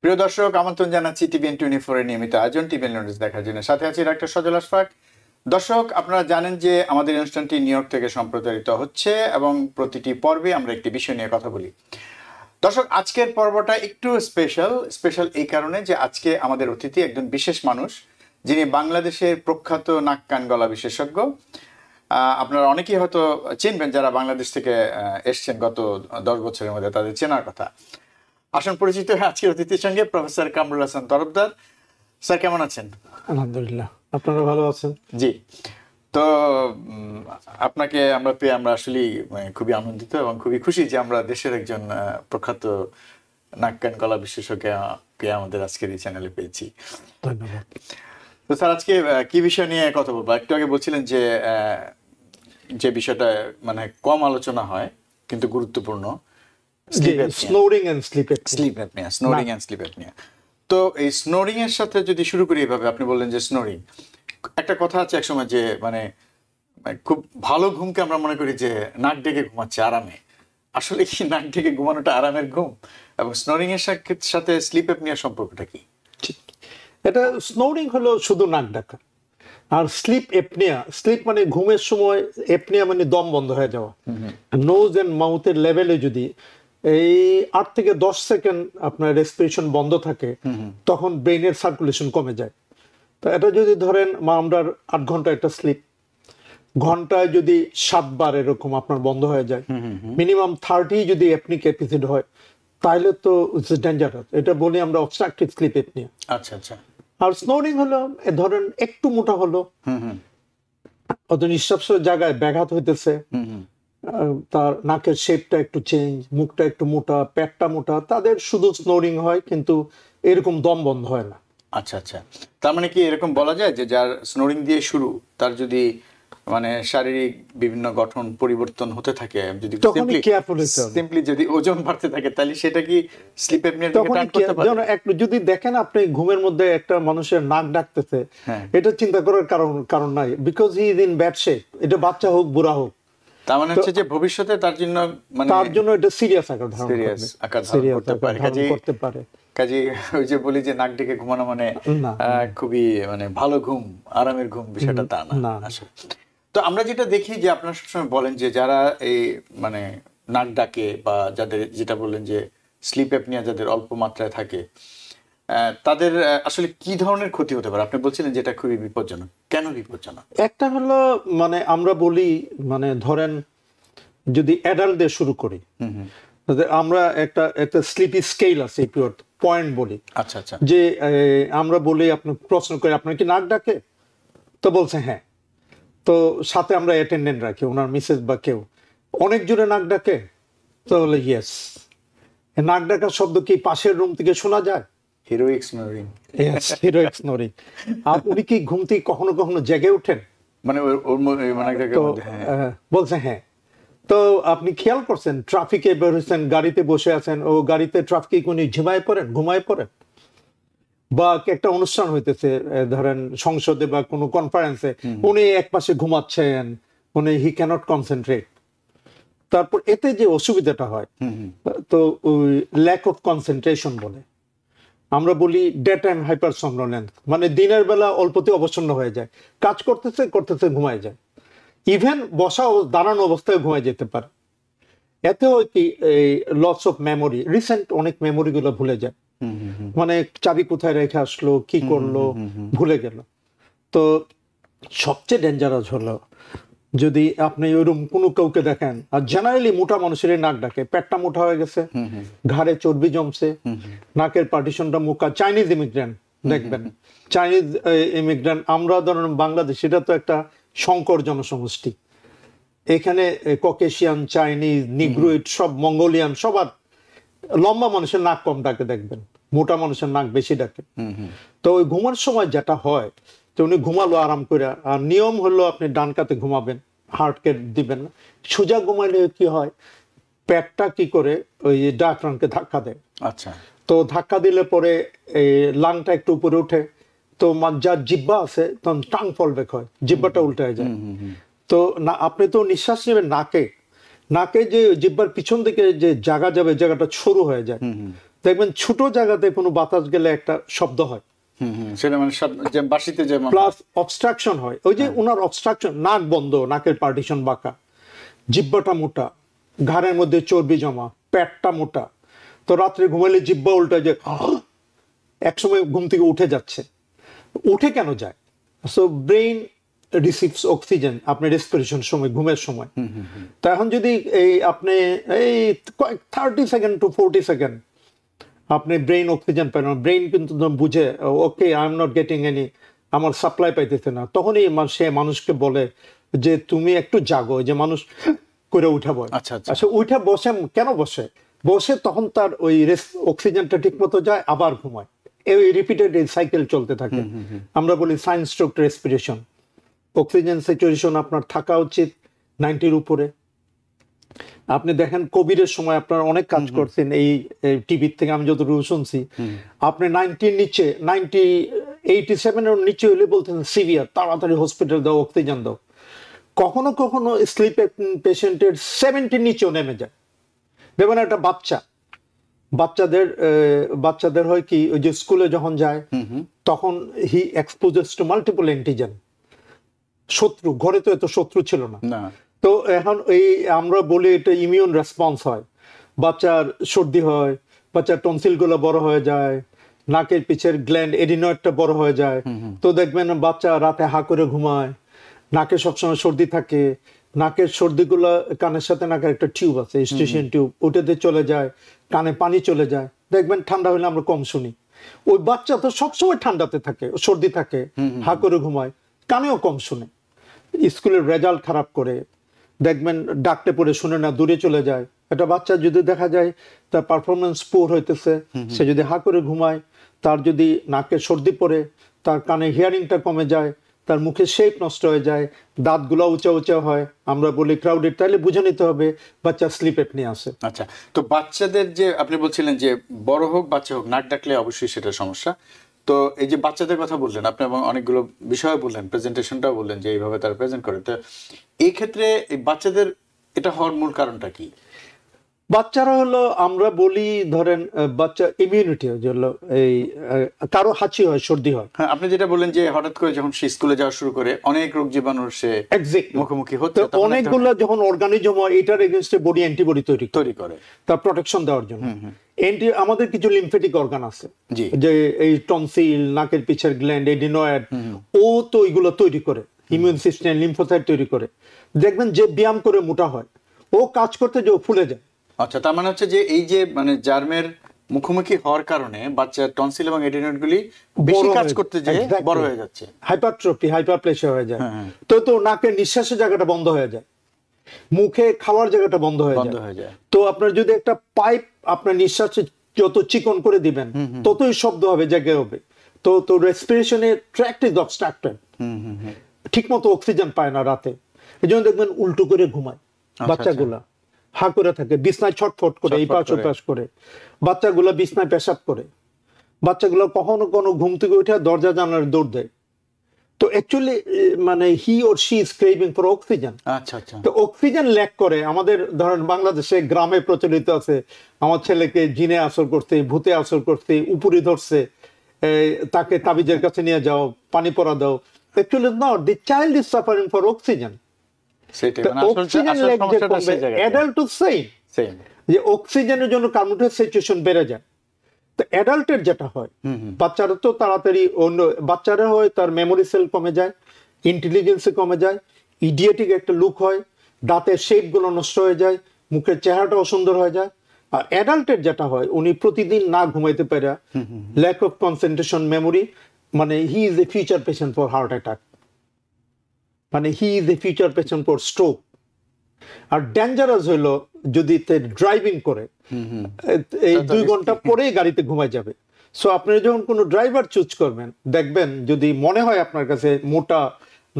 প্রিয় দর্শক, আমন্ত্রণ জানাচ্ছি TVN24 এর নিয়মিত আয়োজন টিভিএন নিউজ দেখার জন্য। সাথে আছি ডাক্তার সজল আশফাক। দর্শক, আপনারা জানেন যে আমাদের অনুষ্ঠানটি নিউ ইয়র্ক থেকে সম্প্রচারিত হচ্ছে এবং প্রতিটি পর্বে আমরা একটি বিষয় নিয়ে কথা বলি। দর্শক, আজকের পর্বটা একটু স্পেশাল এই কারণে যে আজকে আমাদের অতিথি একজন বিশেষ মানুষ, যিনি বাংলাদেশের প্রখ্যাত নাক কান গলা বিশেষজ্ঞ। আপনারা অনেকেই হয়তো চিনবেন যারা বাংলাদেশ থেকে এসছেন গত 10 বছরের মধ্যে, তাদের চেনার কথা। আসন পরিচিত আজকের অতিথির সঙ্গে প্রফেসর কামরুল হাসান তরফদার। স্যার, কেমন আছেন? আলহামদুলিল্লাহ, আপনারা ভালো আছেন? জি। তো আপনাকে আমরা পেয়ে আমরা আসলে খুবই আনন্দিত এবং খুবই খুশি যে আমরা দেশের একজন প্রখ্যাত নাক কান গলা বিশেষজ্ঞকে আমাদের আজকের এই চ্যানেলে পেয়েছি। ধন্যবাদ। তো স্যার, আজকে কি বিষয় নিয়ে কথা বলবো? একটু আগে বলছিলেন যে বিষয়টা মানে কম আলোচনা হয় কিন্তু গুরুত্বপূর্ণ, snoring and sleep apnoea. Snoring and sleep apnoea. তো এই স্নোরিং এর সাথে যদি শুরু করি এভাবে, আপনি বললেন যে স্নোরিং, একটা কথা আছে একসময় যে মানে খুব ভালো ঘুমকে আমরা মনে করি যে নাক ডেকে ঘুমাচ্ছে আরামে। আসলে কি নাক ডেকে ঘুমানোটা আরামের ঘুম? এবং স্নোরিং এর সাথে স্লিপ অ্যাপনিয়ার সম্পর্কটা কি? এটা স্নোরিং হলো শুধু নাক ডাকা, আর স্লিপ এপনিয়া, স্লিপ মানে ঘুমের সময়, এপনিয়া মানে দম বন্ধ হয়ে যাওয়া। নোজ এন্ড মাউথের লেভেলে যদি এই 8 থেকে 10 সেকেন্ড আপনার রেসপিরেশন বন্ধ থাকে, তখন ব্রেইনের সার্কুলেশন কমে যায়। তো এটা যদি ধরেন আমরা 8 ঘন্টা একটা স্লিপ, ঘন্টায় যদি 7 বার এরকম আপনার বন্ধ হয়ে যায়, মিনিমাম 30 যদি অ্যাপনিক এপিসোড হয়, তাহলে তো ইটস ডেঞ্জারাস। এটা বলি আমরা অবস্ট্রাকটিভ স্লিপ এপনিয়া। আচ্ছা আচ্ছা। আর স্নোরিং হলো ধরেন একটু মোটা হলো, অত নিঃশ্বাসের জায়গায় ব্যাঘাত হইতেছে, তার নাকের শেপটা একটু চেঞ্জ, মুখটা একটু মোটা, পেটটা মোটা, তাদের শুধু স্নোরিং হয়, কিন্তু এরকম দম বন্ধ হয় না। আচ্ছা আচ্ছা। তার মানে কি এরকম বলা যায় যে যার স্নোরিং দিয়ে শুরু, তার যদি মানে শারীরিক বিভিন্ন গঠন পরিবর্তন হতে থাকে, যদি সিম্পলি যদি ওজন বাড়তে থাকে, তাহলে সেটা কি স্লিপ অ্যাপনিয়ার দিকে টান করতে পারে? একটু যদি দেখেন আপনি ঘুমের মধ্যে একটা মানুষের নাক ডাকতেছে, এটা চিন্তা করার কারণ নাই, because he is in bad shape. এটা বাচ্চা হোক বুড়া হোক, তার মানে হচ্ছে যে ভবিষ্যতে তার জন্য এটা সিরিয়াস আকার ধারণ করতে পারে। কাজে ওই যে বলি যে নাক ডেকে ঘুমানো মানে খুবই মানে ভালো ঘুম, আরামের ঘুম, বিষয়টা তা না আসলে। তো আমরা যেটা দেখি যে আপনারা সবসময় বলেন যে যারা এই মানে নাক ডাকে বা যাদের, যেটা বললেন যে স্লিপ অ্যাপনিয়া যাদের অল্প মাত্রায় থাকে, তাদের আসলে কি ধরনের ক্ষতি হতে পারে? আপনি বলছিলেন যেটা খুবই বিপজ্জনক। কেন বিপজ্জনক? একটা হলো মানে আমরা বলি, মানে ধরেন যদি অ্যাডাল্টদের শুরু করি, আমরা একটা স্লিপি স্কেল আছে, পয়েন্ট বলি। আচ্ছা আচ্ছা। যে আমরা বলি, আপনি প্রশ্ন করে আপনার কি নাক ডাকে, তো বলছে হ্যাঁ, তো সাথে আমরা অ্যাটেন্ডেন্ট রাখি, ওনার মিসেস বা কেউ, অনেক জোরে নাক ডাকে, তো বলে ইয়েস। নাক ডাকার শব্দ কি পাশের রুম থেকে শোনা যায়? Heroic snoring. Heroic snoring. আর উনি কি ঘুম থেকে কখনো কখনো জেগে ওঠেন? মানে বলছে হ্যাঁ। তো আপনি খেয়াল করছেন, ট্রাফিকে বের হচ্ছেন, গাড়িতে বসে আছেন, ও গাড়িতে ট্রাফিকে উনি ঘুমায় পড়েন, বা একটা অনুষ্ঠান হইতেছে ধরেন সংসদে বা কোনো কনফারেন্সে, উনি এক পাশে ঘুমাচ্ছেন, উনি হি ক্যানট কনসেন্ট্রেট। তারপর এতে যে অসুবিধাটা হয়, তো ওই ল্যাক অফ কনসেন্ট্রেশন বলে, আমরা বলি ডে টাইম হাইপার সমনোলেন্স, মানে দিনের বেলা অল্পতে অবসন্ন হয়ে যায়, কাজ করতেছে ঘুমায় যায়, ইভেন বসা দাঁড়ানো অবস্থায় ঘুমায় যেতে পারে। এতে হয় কি, এই লস অফ মেমোরি, রিসেন্ট অনেক মেমোরি গুলো ভুলে যায়, মানে চাবি কোথায় রেখে আসলো, কি করলো, ভুলে গেল। তো সবচেয়ে ডেঞ্জারাস হলো যদি আপনি ওইরকম কোনো কাউকে দেখেন, আর জেনারেলি মোটা মানুষের নাক ডাকে, পেটটা মোটা হয়ে গেছে, ঘাড়ে চর্বি জমছে, নাকের পার্টিশনটা মোটা। চাইনিজ ইমিগ্রেন্ট দেখবেন, চাইনিজ ইমিগ্রেন্ট, আমরা ধরেন বাংলাদেশ, এটা তো একটা সংকর জনসমষ্টি, এখানে ককেশিয়ান, চাইনিজ, নিগ্রোইড, সব মঙ্গোলিয়ান, সবার লম্বা মানুষের নাক কম ডাকে দেখবেন, মোটা মানুষের নাক বেশি ডাকে। তো ওই ঘুমার সময় যেটা হয়, তো উনি ঘুমালো আরাম করে, আর নিয়ম হলো আপনি ডান কাতে ঘুমাবেন, হার্টকে দিবেন না। সোজা ঘুমাইলে কি হয়, পেটটা কি করে ওই ডায়াফ্রামকে ধাক্কা দেয়। আচ্ছা। তো ধাক্কা দিলে পরে এই লাংটা একটু উপরে উঠে, তো যার জিব্বা আছে তখন টাং ফল বেক হয়, জিব্বাটা উল্টে যায়। তো না, আপনি তো নিঃশ্বাস নেবেন নাকে, যে জিব্বার পিছন দিকে যে জায়গা যাবে, জায়গাটা সরু হয়ে যায়, দেখবেন ছোট জায়গাতে কোনো বাতাস গেলে একটা শব্দ হয়, সেটা মানে যে বাসিতে যেমন প্লাস অবস্ট্রাকশন হয়। ওই যে ওনার অবস্ট্রাকশন, নাক বন্ধ, নাকের পার্টিশন বাঁকা, জিব্বাটা মোটা, ঘাড়ের মধ্যে চর্বি জমা, পেটটা মোটা, তো রাত্রে ঘুমাইলে জিব্বা উল্টা যে একসময় ঘুম থেকে উঠে যাচ্ছে, উঠে কেন যায়? সো ব্রেইন রিসিভস অক্সিজেন আপনার রেসপিরেশন সময়, ঘুমের সময়। তো এখন যদি এই আপনি এই 30 সেকেন্ড টু 40 সেকেন্ড আপনি ব্রেইন অক্সিজেন পান, ব্রেইন কিন্তু বুঝে okay I am not getting any, আমার সাপ্লাই পাইতেছে না, তখনই সে মানুষকে বলে যে তুমি একটু জাগো, যে মানুষ করে উঠা বয়। আচ্ছা আচ্ছা উঠে বসে কেন বসে? বসে তখন তার ওই অক্সিজেনটা ঠিক মতো যায়, আবার ঘুমায়, এই রিপিটেড সাইকেল চলতে থাকে। আমরা বলি sign stroke respiration. Oxygen saturation আপনার থাকা উচিত 90-র উপরে। আপনি দেখেন কোভিডের সময় আপনারা অনেক কাজ করছেন এই টিভির থেকে আমি যতটুকু শুনছি, আপনি 90-র নিচে, 87-এর নিচে হলে বলতেন সিভিয়ার, তাড়াতাড়ি হসপিটাল দাও, অক্সিজেন দাও। কখনো কখনো স্লিপ পেশেন্টের 70-র নিচেও নেমে যায়। দেখবেন একটা বাচ্চাদের হয় কি, ওই যে স্কুলে যখন যায় তখন হি এক্সপোজেস টু মাল্টিপল অ্যান্টিজেন। শত্রু, ঘরে তো এত শত্রু ছিল না, তো এখন এই আমরা বলি এটা ইমিউন রেসপন্স হয়। বাচ্চার সর্দি হয়, বাচ্চার টনসিল গুলো বড় হয়ে যায়, নাকের পিছের গ্ল্যান্ড এডিনয়েডটা বড় হয়ে যায়। তো দেখবেন বাচ্চা রাতে হা করে ঘুমায়, নাকে সবসময় সর্দি থাকে, নাকের সর্দিগুলো কানের সাথে নাকের একটা টিউব আছে, স্টেশন টিউব, ওটাতে চলে যায়, কানে পানি চলে যায়। দেখবেন ঠান্ডা হলে আমরা কম শুনি। ওই বাচ্চা তো সবসময় ঠান্ডাতে থাকে, সর্দি থাকে, হা করে ঘুমায়, কানেও কম শুনে, স্কুলের রেজাল্ট খারাপ করে, দেখবেন ডাকতে পড়ে শুনে না, দূরে চলে যায়। একটা বাচ্চা যদি দেখা যায় তার পারফরমেন্স পুর হইতেছে, সে যদি হা করে ঘুমায়, তার যদি নাকে সর্দি পড়ে, তার কানে হিয়ারিংটা কমে যায়, তার মুখে শেপ নষ্ট হয়ে যায়, দাঁতগুলো উঁচা উঁচা হয়, আমরা বলি ক্রাউডেড, তাহলে বুঝে নিতে হবে বাচ্চা স্লিপ অ্যাপনিয়া আছে। আচ্ছা, তো বাচ্চাদের যে আপনি বলছিলেন যে বড় হোক বাচ্চা হোক, নাক ডাকলে অবশ্যই সেটা সমস্যা। তো এই যে বাচ্চাদের কথা বললেন আপনি, এবং অনেকগুলো বিষয় বললেন, প্রেজেন্টেশনটাও বললেন যে এইভাবে তারা প্রেজেন্ট করে, তো এই ক্ষেত্রে এই বাচ্চাদের এটা হওয়ার মূল কারণটা কি? বাচ্চারা হলো, আমরা বলি ধরেন বাচ্চা ইমিউনিটি হলো, এই কারো হাঁচি হয়, সর্দি হয়। হ্যাঁ, আপনি যেটা বললেন যে হঠাৎ করে যখন সে স্কুলে যাওয়া শুরু করে অনেক রোগ জীবাণুর সে মুখোমুখি হচ্ছে, অনেকগুলো যখন অর্গানিজম হয়, এটার এগেইনস্টে বডি অ্যান্টিবডি তৈরি করে তার প্রোটেকশন দেওয়ার জন্য। আমাদের কিছু লিম্ফেটিক অর্গান আছে, যে এই টনসিল, নাকের পিছের গ্ল্যান্ড, এডিনয়েড, ও তো এগুলো তৈরি করে, ইমিউন সিস্টেম লিম্ফোসাইট তৈরি করে। দেখবেন যে ব্যায়াম করে মোটা হয়, ও কাজ করতে যে ফুলে যায়। আচ্ছা, তার মানে হচ্ছে যে এই যে মানে জার্মের মুখোমুখি হওয়ার কারণে বাচ্চার টনসিল এবং এডিনয়েড গুলি বেশি কাজ করতে যেয়ে বড় হয়ে যাচ্ছে, হাইপারট্রফি, হাইপারপ্লেসিয়া হয়ে যায়। তো নাকের নিঃশ্বাসের জায়গাটা বন্ধ হয়ে যায়, মুখে খাওয়ার জায়গাটা বন্ধ হয়ে যায়। তো আপনার যদি একটা পাইপ আপনার নিঃশ্বাসে যত চিকন করে দিবেন, ততই শব্দ হবে, জায়গা হবে। তো রেসপিরেশনের ট্র্যাক্ট ইজ অবস্ট্রাক্টেড, ঠিক মতো অক্সিজেন পায় না রাতে। এই জন্য দেখবেন উল্টো করে ঘুমায় বাচ্চাগুলা, হা করে থাকে, বিছনায় ছটফট করে, এই পাশ ওই পাশ করে, বাচ্চাগুলা বিছনায় পেশাব করে, বাচ্চাগুলো কখনো কোনো ঘুম থেকে উঠে দরজা জানালার দৌড় দেয়। তো অ্যাকচুয়ালি মানে he or she is craving for oxygen. তো অক্সিজেন ল্যাক করে। আমাদের ধরেন বাংলাদেশে গ্রামে প্রচলিত আছে, আমার ছেলেকে জিনে আসর করতে, ভূতে আসর করতে, উপরি ধরছে, তাকে তাবিজের কাছে নিয়ে যাও, পানি পরা দাও। Actually not, the child is suffering for oxygen. যে অক্সিজেনের জন্য কার্বন ডাই স্যাচুরেশন বেড়ে যায়। তো অ্যাডাল্টের যেটা হয়, বাচ্চারা তো তাড়াতাড়ি বাচ্চারা হয়, তার মেমোরি সেল কমে যায়, ইন্টেলিজেন্স কমে যায়, ইডিয়েটিক একটা লুক হয়, দাঁতের শেপ গুলো নষ্ট হয়ে যায়, মুখের চেহারাটা অসুন্দর হয়ে যায়। আর অ্যাডাল্টের যেটা হয়, উনি প্রতিদিন না ঘুমাইতে পারে, ল্যাক অফ কনসেন্ট্রেশন, মেমোরি, মানে he is a future patient for heart attack, মানে he is a future patient for stroke. আর ডেঞ্জারাস হইলো যদি ড্রাইভিং করে, এই 2 ঘন্টা পরেই গাড়িতে ঘুমায় যাবে। সো আপনি যখন কোনো ড্রাইভার চুজ করবেন, দেখবেন যদি মনে হয় আপনার কাছে মোটা,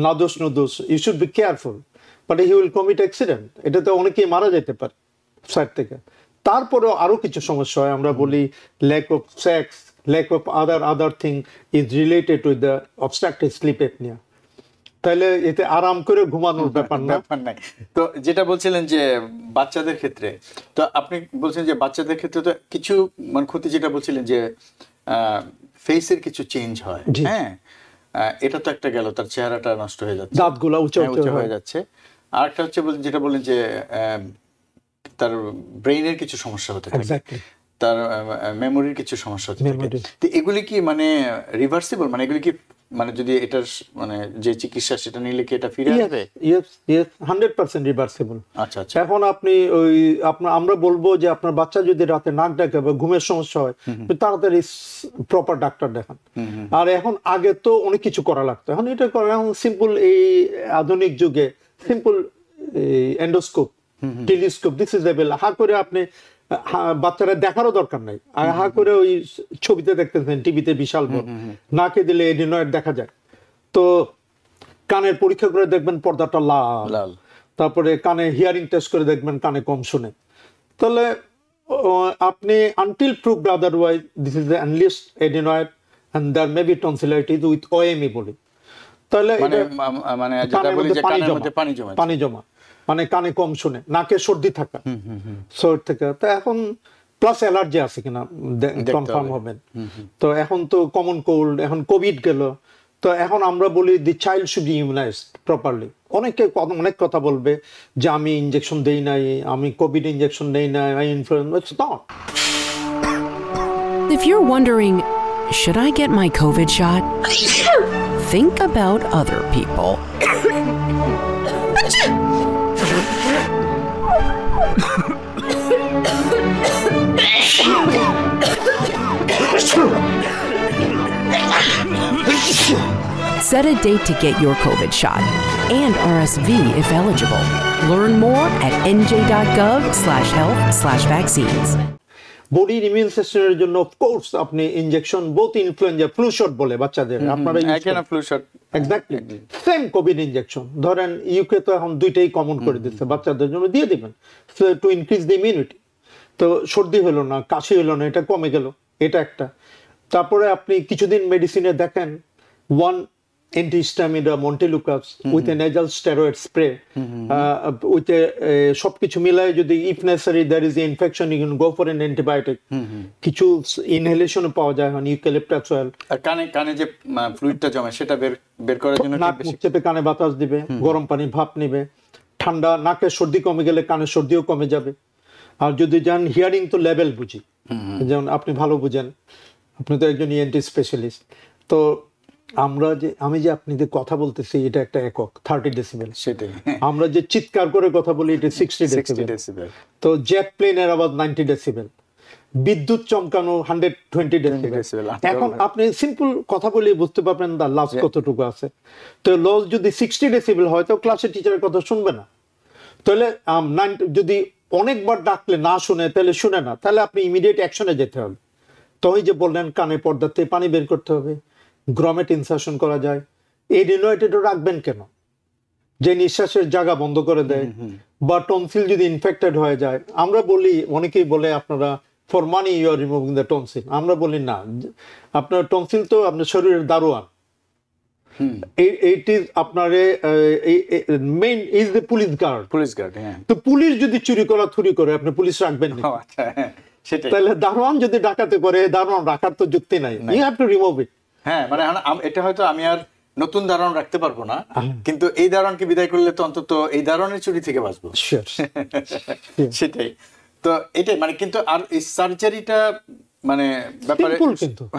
নাদোষ নদোষ, you should be careful, but he will commit accident. এটাতে অনেকেই মারা যেতে পারে সাইড থেকে। তারপরেও আরো কিছু সমস্যা হয়, আমরা বলি lack of sex, lack of other thing is related with the obstructive sleep apnoea. তাহলে এতে আরাম করে ঘুমানোর ব্যাপার না। ব্যাপার নাই। তো যেটা বলছিলেন যে বাচ্চাদের ক্ষেত্রে, তো আপনি বলছেন যে বাচ্চাদের ক্ষেত্রে তো কিছু মানে ক্ষতি, যেটা বলছিলেন যে ফেসের কিছু চেঞ্জ হয়, জি। হ্যাঁ, এটা তো একটা গেল, তার চেহারাটা নষ্ট হয়ে যাচ্ছে, দাঁতগুলা উঁচু হ্যাঁ, উঁচু হয়ে যাচ্ছে। আর একটা হচ্ছে যেটা বললেন যে তার ব্রেইনের কিছু সমস্যা হতে থাকে, এক্স্যাক্টলি, তার মেমোরির কিছু সমস্যা হতে থাকে। তো এগুলি কি মানে রিভার্সিবল, মানে এগুলি কি মানে যদি এটার মানে যে চিকিৎসা সেটা নিলে কি এটা ফিরে আসবে? Yes yes, 100% reversible. আচ্ছা আচ্ছা। এখন আপনি ওই আমরা বলবো যে আপনার বাচ্চা যদি রাতে নাক ডাকে বা ঘুমের সমস্যা হয়, তাড়াতাড়ি প্রপার ডাক্তার দেখান। আর এখন আগে তো অনেক কিছু করা লাগতো, এখন এটা করা এখন সিম্পল, এই আধুনিক যুগে simple endoscope, telescope, this is এভেল। হা করে আপনি বাচ্চারা দেখারও দরকার নাই, আর হা করে ওই ছবিতে দেখতেছেন, টিভিতে বিশাল বড়, নাকে দিলে এডিনয়েড দেখা যায়। তো কানের পরীক্ষা করে দেখবেন পর্দাটা লাল, তারপরে কানে হিয়ারিং টেস্ট করে দেখবেন কানে কম শুনে। তাহলে আপনি until proved otherwise, this is the unless adenoid and there may be tonsillitis with OME বলি। তাহলে মানে যেটা বলি যে কানের মধ্যে পানি জমা, মানে কানে কম শুনে, নাকে সর্দি থাকা, সর্দি থেকে। তো এখন প্লাস অ্যালার্জি আছে কিনা কনফার্ম হবেন। তো এখন তো কমন কোল্ড, এখন কোভিড গেল, তো এখন আমরা বলি the child should be immunised properly. অনেকে অনেক কথা বলবে যে আমি ইনজেকশন দেই নাই, আমি কোভিড ইনজেকশন নেই নাই, I influenza. It's not. If you're wondering, should I get my COVID shot? Think about other people. Set a date to get your COVID shot and RSV if eligible. Learn more at nj.gov/health/vaccines. বডির immune সিস্টেমের জন্য of course আপনি injection, both influenza, flu shot বলে বাচ্চাদের, আপনারা flu shot, exactly same Covid injection. ধরেন UK তো এখন দুইটাই কমন করে দিচ্ছে, বাচ্চাদের জন্য দিয়ে দিবেন টু ইনক্রিজ দ্য ইমিউনিটি। তো সর্দি হলো না, কাশি হলো না, এটা কমে গেল, এটা একটা। তারপরে আপনি কিছুদিন মেডিসিনে দেখেন one antihistamine montelukast with a nasal steroid spray, with সবকিছু মিলায় যদি if necessary there is infection you can go for an antibiotic. কিছু ইনহেলেশনে পাওয়া যায় এখন ইউক্যালিপটাস অয়েল। আর কানে যে ফ্লুইডটা জমে সেটা বের করার জন্য নাক মুখ চেপে কানে বাতাস দিবে, গরম পানি ভাপ নিবে, ঠান্ডা নাকের সর্দি কমে গেলে কানের সর্দিও কমে যাবে। আর যদি যান হিয়ারিং তো লেভেল বুঝি, যেমন আপনি ভালো বুঝেন, আপনি তো একজন ইএনটি স্পেশালিস্ট। তো আমি যে আপনি যে কথা বলতেছি এটা একটা একক 30 ডেসিবেল, সেটাই। আমরা যে চিৎকার করে কথা বলি এটা 60 ডেসিবেল। তো জেট প্লেনের আওয়াজ 90 ডেসিবেল, বিদ্যুৎ চমকানো 120 ডেসিবেল। এখন আপনি সিম্পল কথা বলে বুঝতে পারবেন তার লস কতটুকু আছে। তো লস যদি 60 ডেসিবেল হয় তো ক্লাসের টিচারের কথা শুনবে না। তাহলে যদি অনেকবার ডাকলে না শুনে, তাহলে শুনে না, তাহলে আপনি ইমিডিয়েট অ্যাকশনে যেতে হবে। তো ওই যে বললেন কানে পর্দাতে পানি বের করতে হবে, গ্রমেট ইনসার্শন করা যায়। এডিনয়েডও রাখবেন কেন? যে নিঃশ্বাসের জায়গা বন্ধ করে দেয়, বা টনসিল যদি ইনফেক্টেড হয়ে যায়। আমরা বলি, অনেকেই বলে আপনারা for money you are removing the tonsil. আমরা বলি না, আপনার টনসিল তো আপনার শরীরের দারোয়ান। এইট ইজ আপনার main is the police guard. হ্যাঁ। তো পুলিশ যদি চুরি করা থুরি করে, আপনি পুলিশ রাখবেন না। আচ্ছা, সেটাই। তাহলে দারোয়ান যদি ডাকাতে করে, দারোয়ান রাখার তো যুক্তি নাই। You have to remove it. হ্যাঁ, মানে এটা হয়তো আমি আর নতুন দারোয়ান রাখতে পারবো না, কিন্তু এই দারোয়ানকে বিদায় করলে তো অন্তত এই দারোয়ানের চুরি থেকে বাঁচবো। সেটাই তো, এটাই মানে। কিন্তু আর এই সার্জারিটা মানে ব্যাপারে,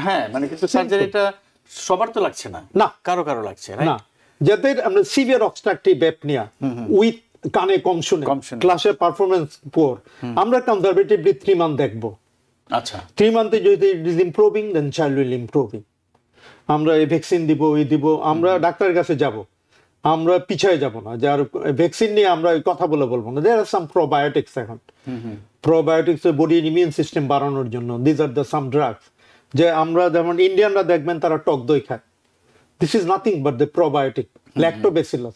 হ্যাঁ মানে, কিন্তু সার্জারিটা সবার তো লাগছে না, কারো লাগছে না। যাদের আমরা সিভিয়ার অবস্ট্রাকটিভ অ্যাপনিয়া উইথ কানে কম শুনে, ক্লাসে পারফরম্যান্স পুয়ার, আমরা কনজারভেটিভলি 3 মান্থ দেখবো। আচ্ছা, 3 মান্থে যদি it is improving, then child will improving. আমরা এই ভ্যাকসিন দিব, আমরা ডাক্তারের কাছে যাব, আমরা পিছায় যাব না। যে আর ভ্যাকসিন নিয়ে আমরা কথা বলবো না। দেয়ার আর সাম প্রোবায়োটিক্স এখন, প্রোবায়োটিক্স বডির ইমিউন সিস্টেম বাড়ানোর জন্য। This are the some drugs. যে আমরা যেমন ইন্ডিয়ানরা দেখবেন তারা টক দই খায়, this is nothing but the probiotic, Lactobacillus.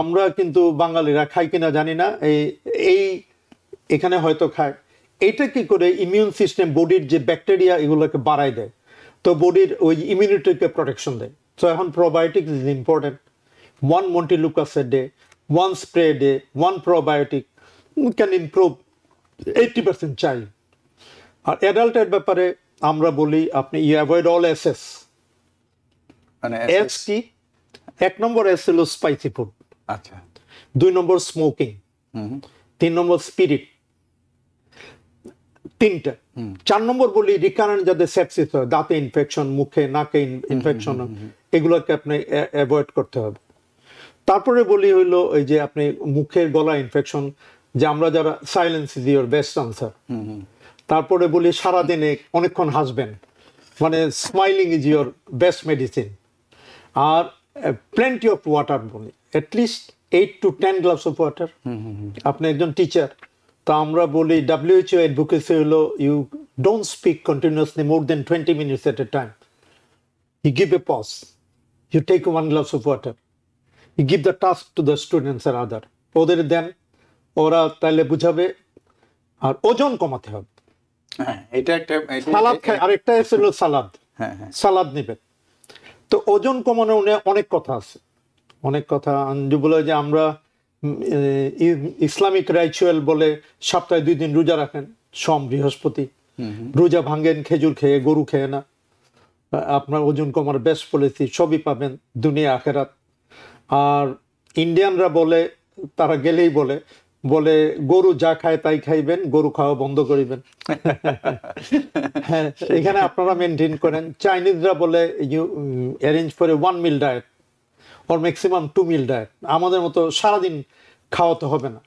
আমরা কিন্তু বাঙালিরা খাই কিনা জানি না, এখানে হয়তো খায়। এটা কি করে ইমিউন সিস্টেম, বডির যে ব্যাকটেরিয়া এগুলোকে বাড়ায় দেয়, তো বডির ওই ইমিউনিটিকে প্রোটেকশন দেয়। তো এখন probiotics is important. 1 Montelukast a day, 1 spray a day, 1 probiotic can improve 80% child. আর অ্যাডাল্টের ব্যাপারে আমরা বলি আপনি ইউ অ্যাভয়েড অল এসএস। মানে এস কি? 1 নম্বর এস হলো স্পাইসি ফুড, আচ্ছা 2 নম্বর স্মোকিং, 3 নম্বর স্পিরিট, 3টা। 4 নম্বর বলি রিকারেন্ট যাদের সেপসিস হয়, দাঁতে ইনফেকশন, মুখে নাকে ইনফেকশন, এগুলোকে আপনি অ্যাভয়েড করতে হবে। তারপরে বলি হইলো এই যে আপনি মুখের গলা ইনফেকশন, যে আমরা যারা silence is your best answer. তারপরে বলি সারাদিনে অনেকক্ষণ হাসবেন, মানে smiling is your best medicine. আর প্লেন্টি অফ ওয়াটার বলি, at least 8 to 10 glass of water. আপনি একজন টিচার, তা আমরা বলি WHO অ্যাডভোকেসি হলো you don't speak continuously more than 20 minutes at a time. You give a pause, you take 1 glass of water, you give the task to the students আর আদার, ওদের দেন, ওরা তাহলে বুঝাবে। আর ওজন কমাতে হবে। হ্যাঁ, এটা একটা সালাদ খায়, আরেকটা হলো সালাদ, হ্যাঁ হ্যাঁ সালাদ নিবেন। তো ওজন কমানো নিয়ে অনেক কথা আছে, অনেক কথা। আঞ্জু বলে যে আমরা ইসলামিক রাইচুয়াল বলে সপ্তাহে 2 দিন রোজা রাখেন, সোম বৃহস্পতি, রোজা ভাঙ্গেন খেজুর খেয়ে, গরু খেয়ে না। আপনার ওজন কমার বেস্ট পলিসি সবই পাবেন দুনিয়া আখেরাত। আর ইন্ডিয়ানরা বলে, তারা গেলেই বলে বলে গরু যা খায় তাই খাইবেন, গরু খাওয়া বন্ধ করিবেন। হ্যাঁ, এখানে আপনারা মেনটেন করেন। চাইনিজরা বলে you arrange for a 1 meal diet or maximum 2 meal diet. আমাদের মতো সারাদিন খাওয়াতে হবে না,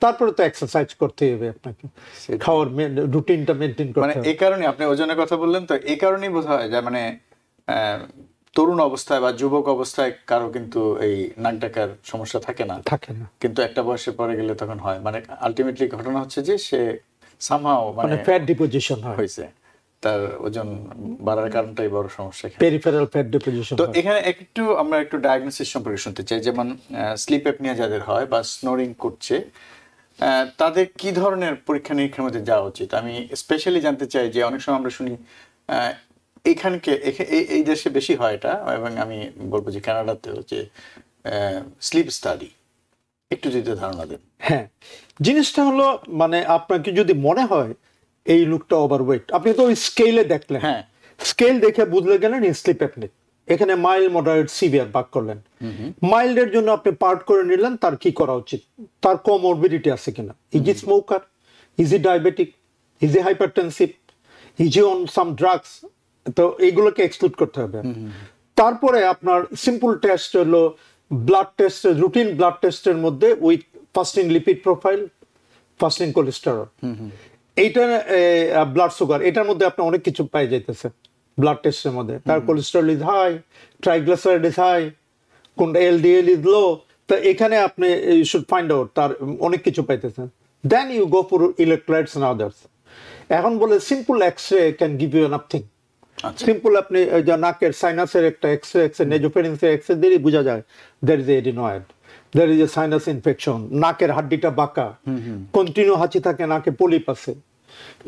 তারপরে তো এক্সারসাইজ করতে হবে আপনাকে, খাওয়ার রুটিনটা মেনটেন মানে করতে হবে। এই কারণে আপনি ওজনের কথা বললেন, তো এই কারণেই বোধ হয় যে মানে তরুণ অবস্থায় বা যুবক অবস্থায় কারো কিন্তু এই নাক ডাকার সমস্যা থাকে না, কিন্তু একটা বয়সের পরে গেলে তখন হয়। মানে আলটিমেটলি ঘটনা হচ্ছে যে সে সামহাও মানে ফ্যাট ডিপোজিশন হয়েছে, তার ওজন বাড়ার কারণটাই বড় সমস্যা, পেরিফেরাল ফ্যাট ডিপোজিশন। তো এখানে আমরা একটু ডায়াগনোসিস সম্পর্কে শুনতে চাই। যেমন স্লিপ অ্যাপনিয়া যাদের হয় বা স্নোরিং করছে, তাদের কি ধরনের পরীক্ষা নিরীক্ষার মধ্যে যাওয়া উচিত? আমি স্পেশালি জানতে চাই যে অনেক সময় আমরা শুনি এই দেশে বেশি হয় এটা, এবং আমি বলবো যে কানাডাতেও, যে স্লিপ স্টাডি, একটু যদি ধারণা দেন। হ্যাঁ, জিনিসটা হলো মানে আপনাকে যদি মনে হয় এই লোকটা ওভারওয়েট, আপনি তো ওই স্কেলে দেখলেন, হ্যাঁ, স্কেল দেখে বুঝলে গেলেন স্লিপ অ্যাপনিক। এখানে মাইল্ড, মডারেট, সিভিয়ার ভাগ করলেন। মাইল্ডের জন্য আপনি পার্ট করে নিলেন তার কি করা উচিত, তার কোমরবিডিটি আছে কিনা, is E smoker, is E diabetic, is E hypertensive, is E on some drugs, তো এইগুলোকে এক্সক্লুড করতে হবে। তারপরে আপনার সিম্পল টেস্ট হলো ব্লাড টেস্ট, রুটিন ব্লাড টেস্টের মধ্যে with fasting lipid profile, fasting cholesterol, এইটা ব্লাড সুগার, এটার মধ্যে আপনি অনেক কিছু পাই যাইতেছে ব্লাড টেস্টের মধ্যে। তার cholesterol is high, triglyceride is high, কোনটা এলডিএল ইজ লো, তো এখানে আপনি ইউ শুড ফাইন্ড আউট, তার অনেক কিছু পাইতেছেন। Then you go for electrolytes and others. এখন বলে simple x ray can give you nothing. Simple আপনি নাকের সাইনাসের একটা এক্সরে, নেজোফেরিন্সের এক্সরে দিলেই বোঝা যায় there is a adenoid, there is a sinus infection, নাকের হাড্ডিটা বাঁকা, কন্টিনিউ হাঁচি থাকে, নাকে পলিপ আছে,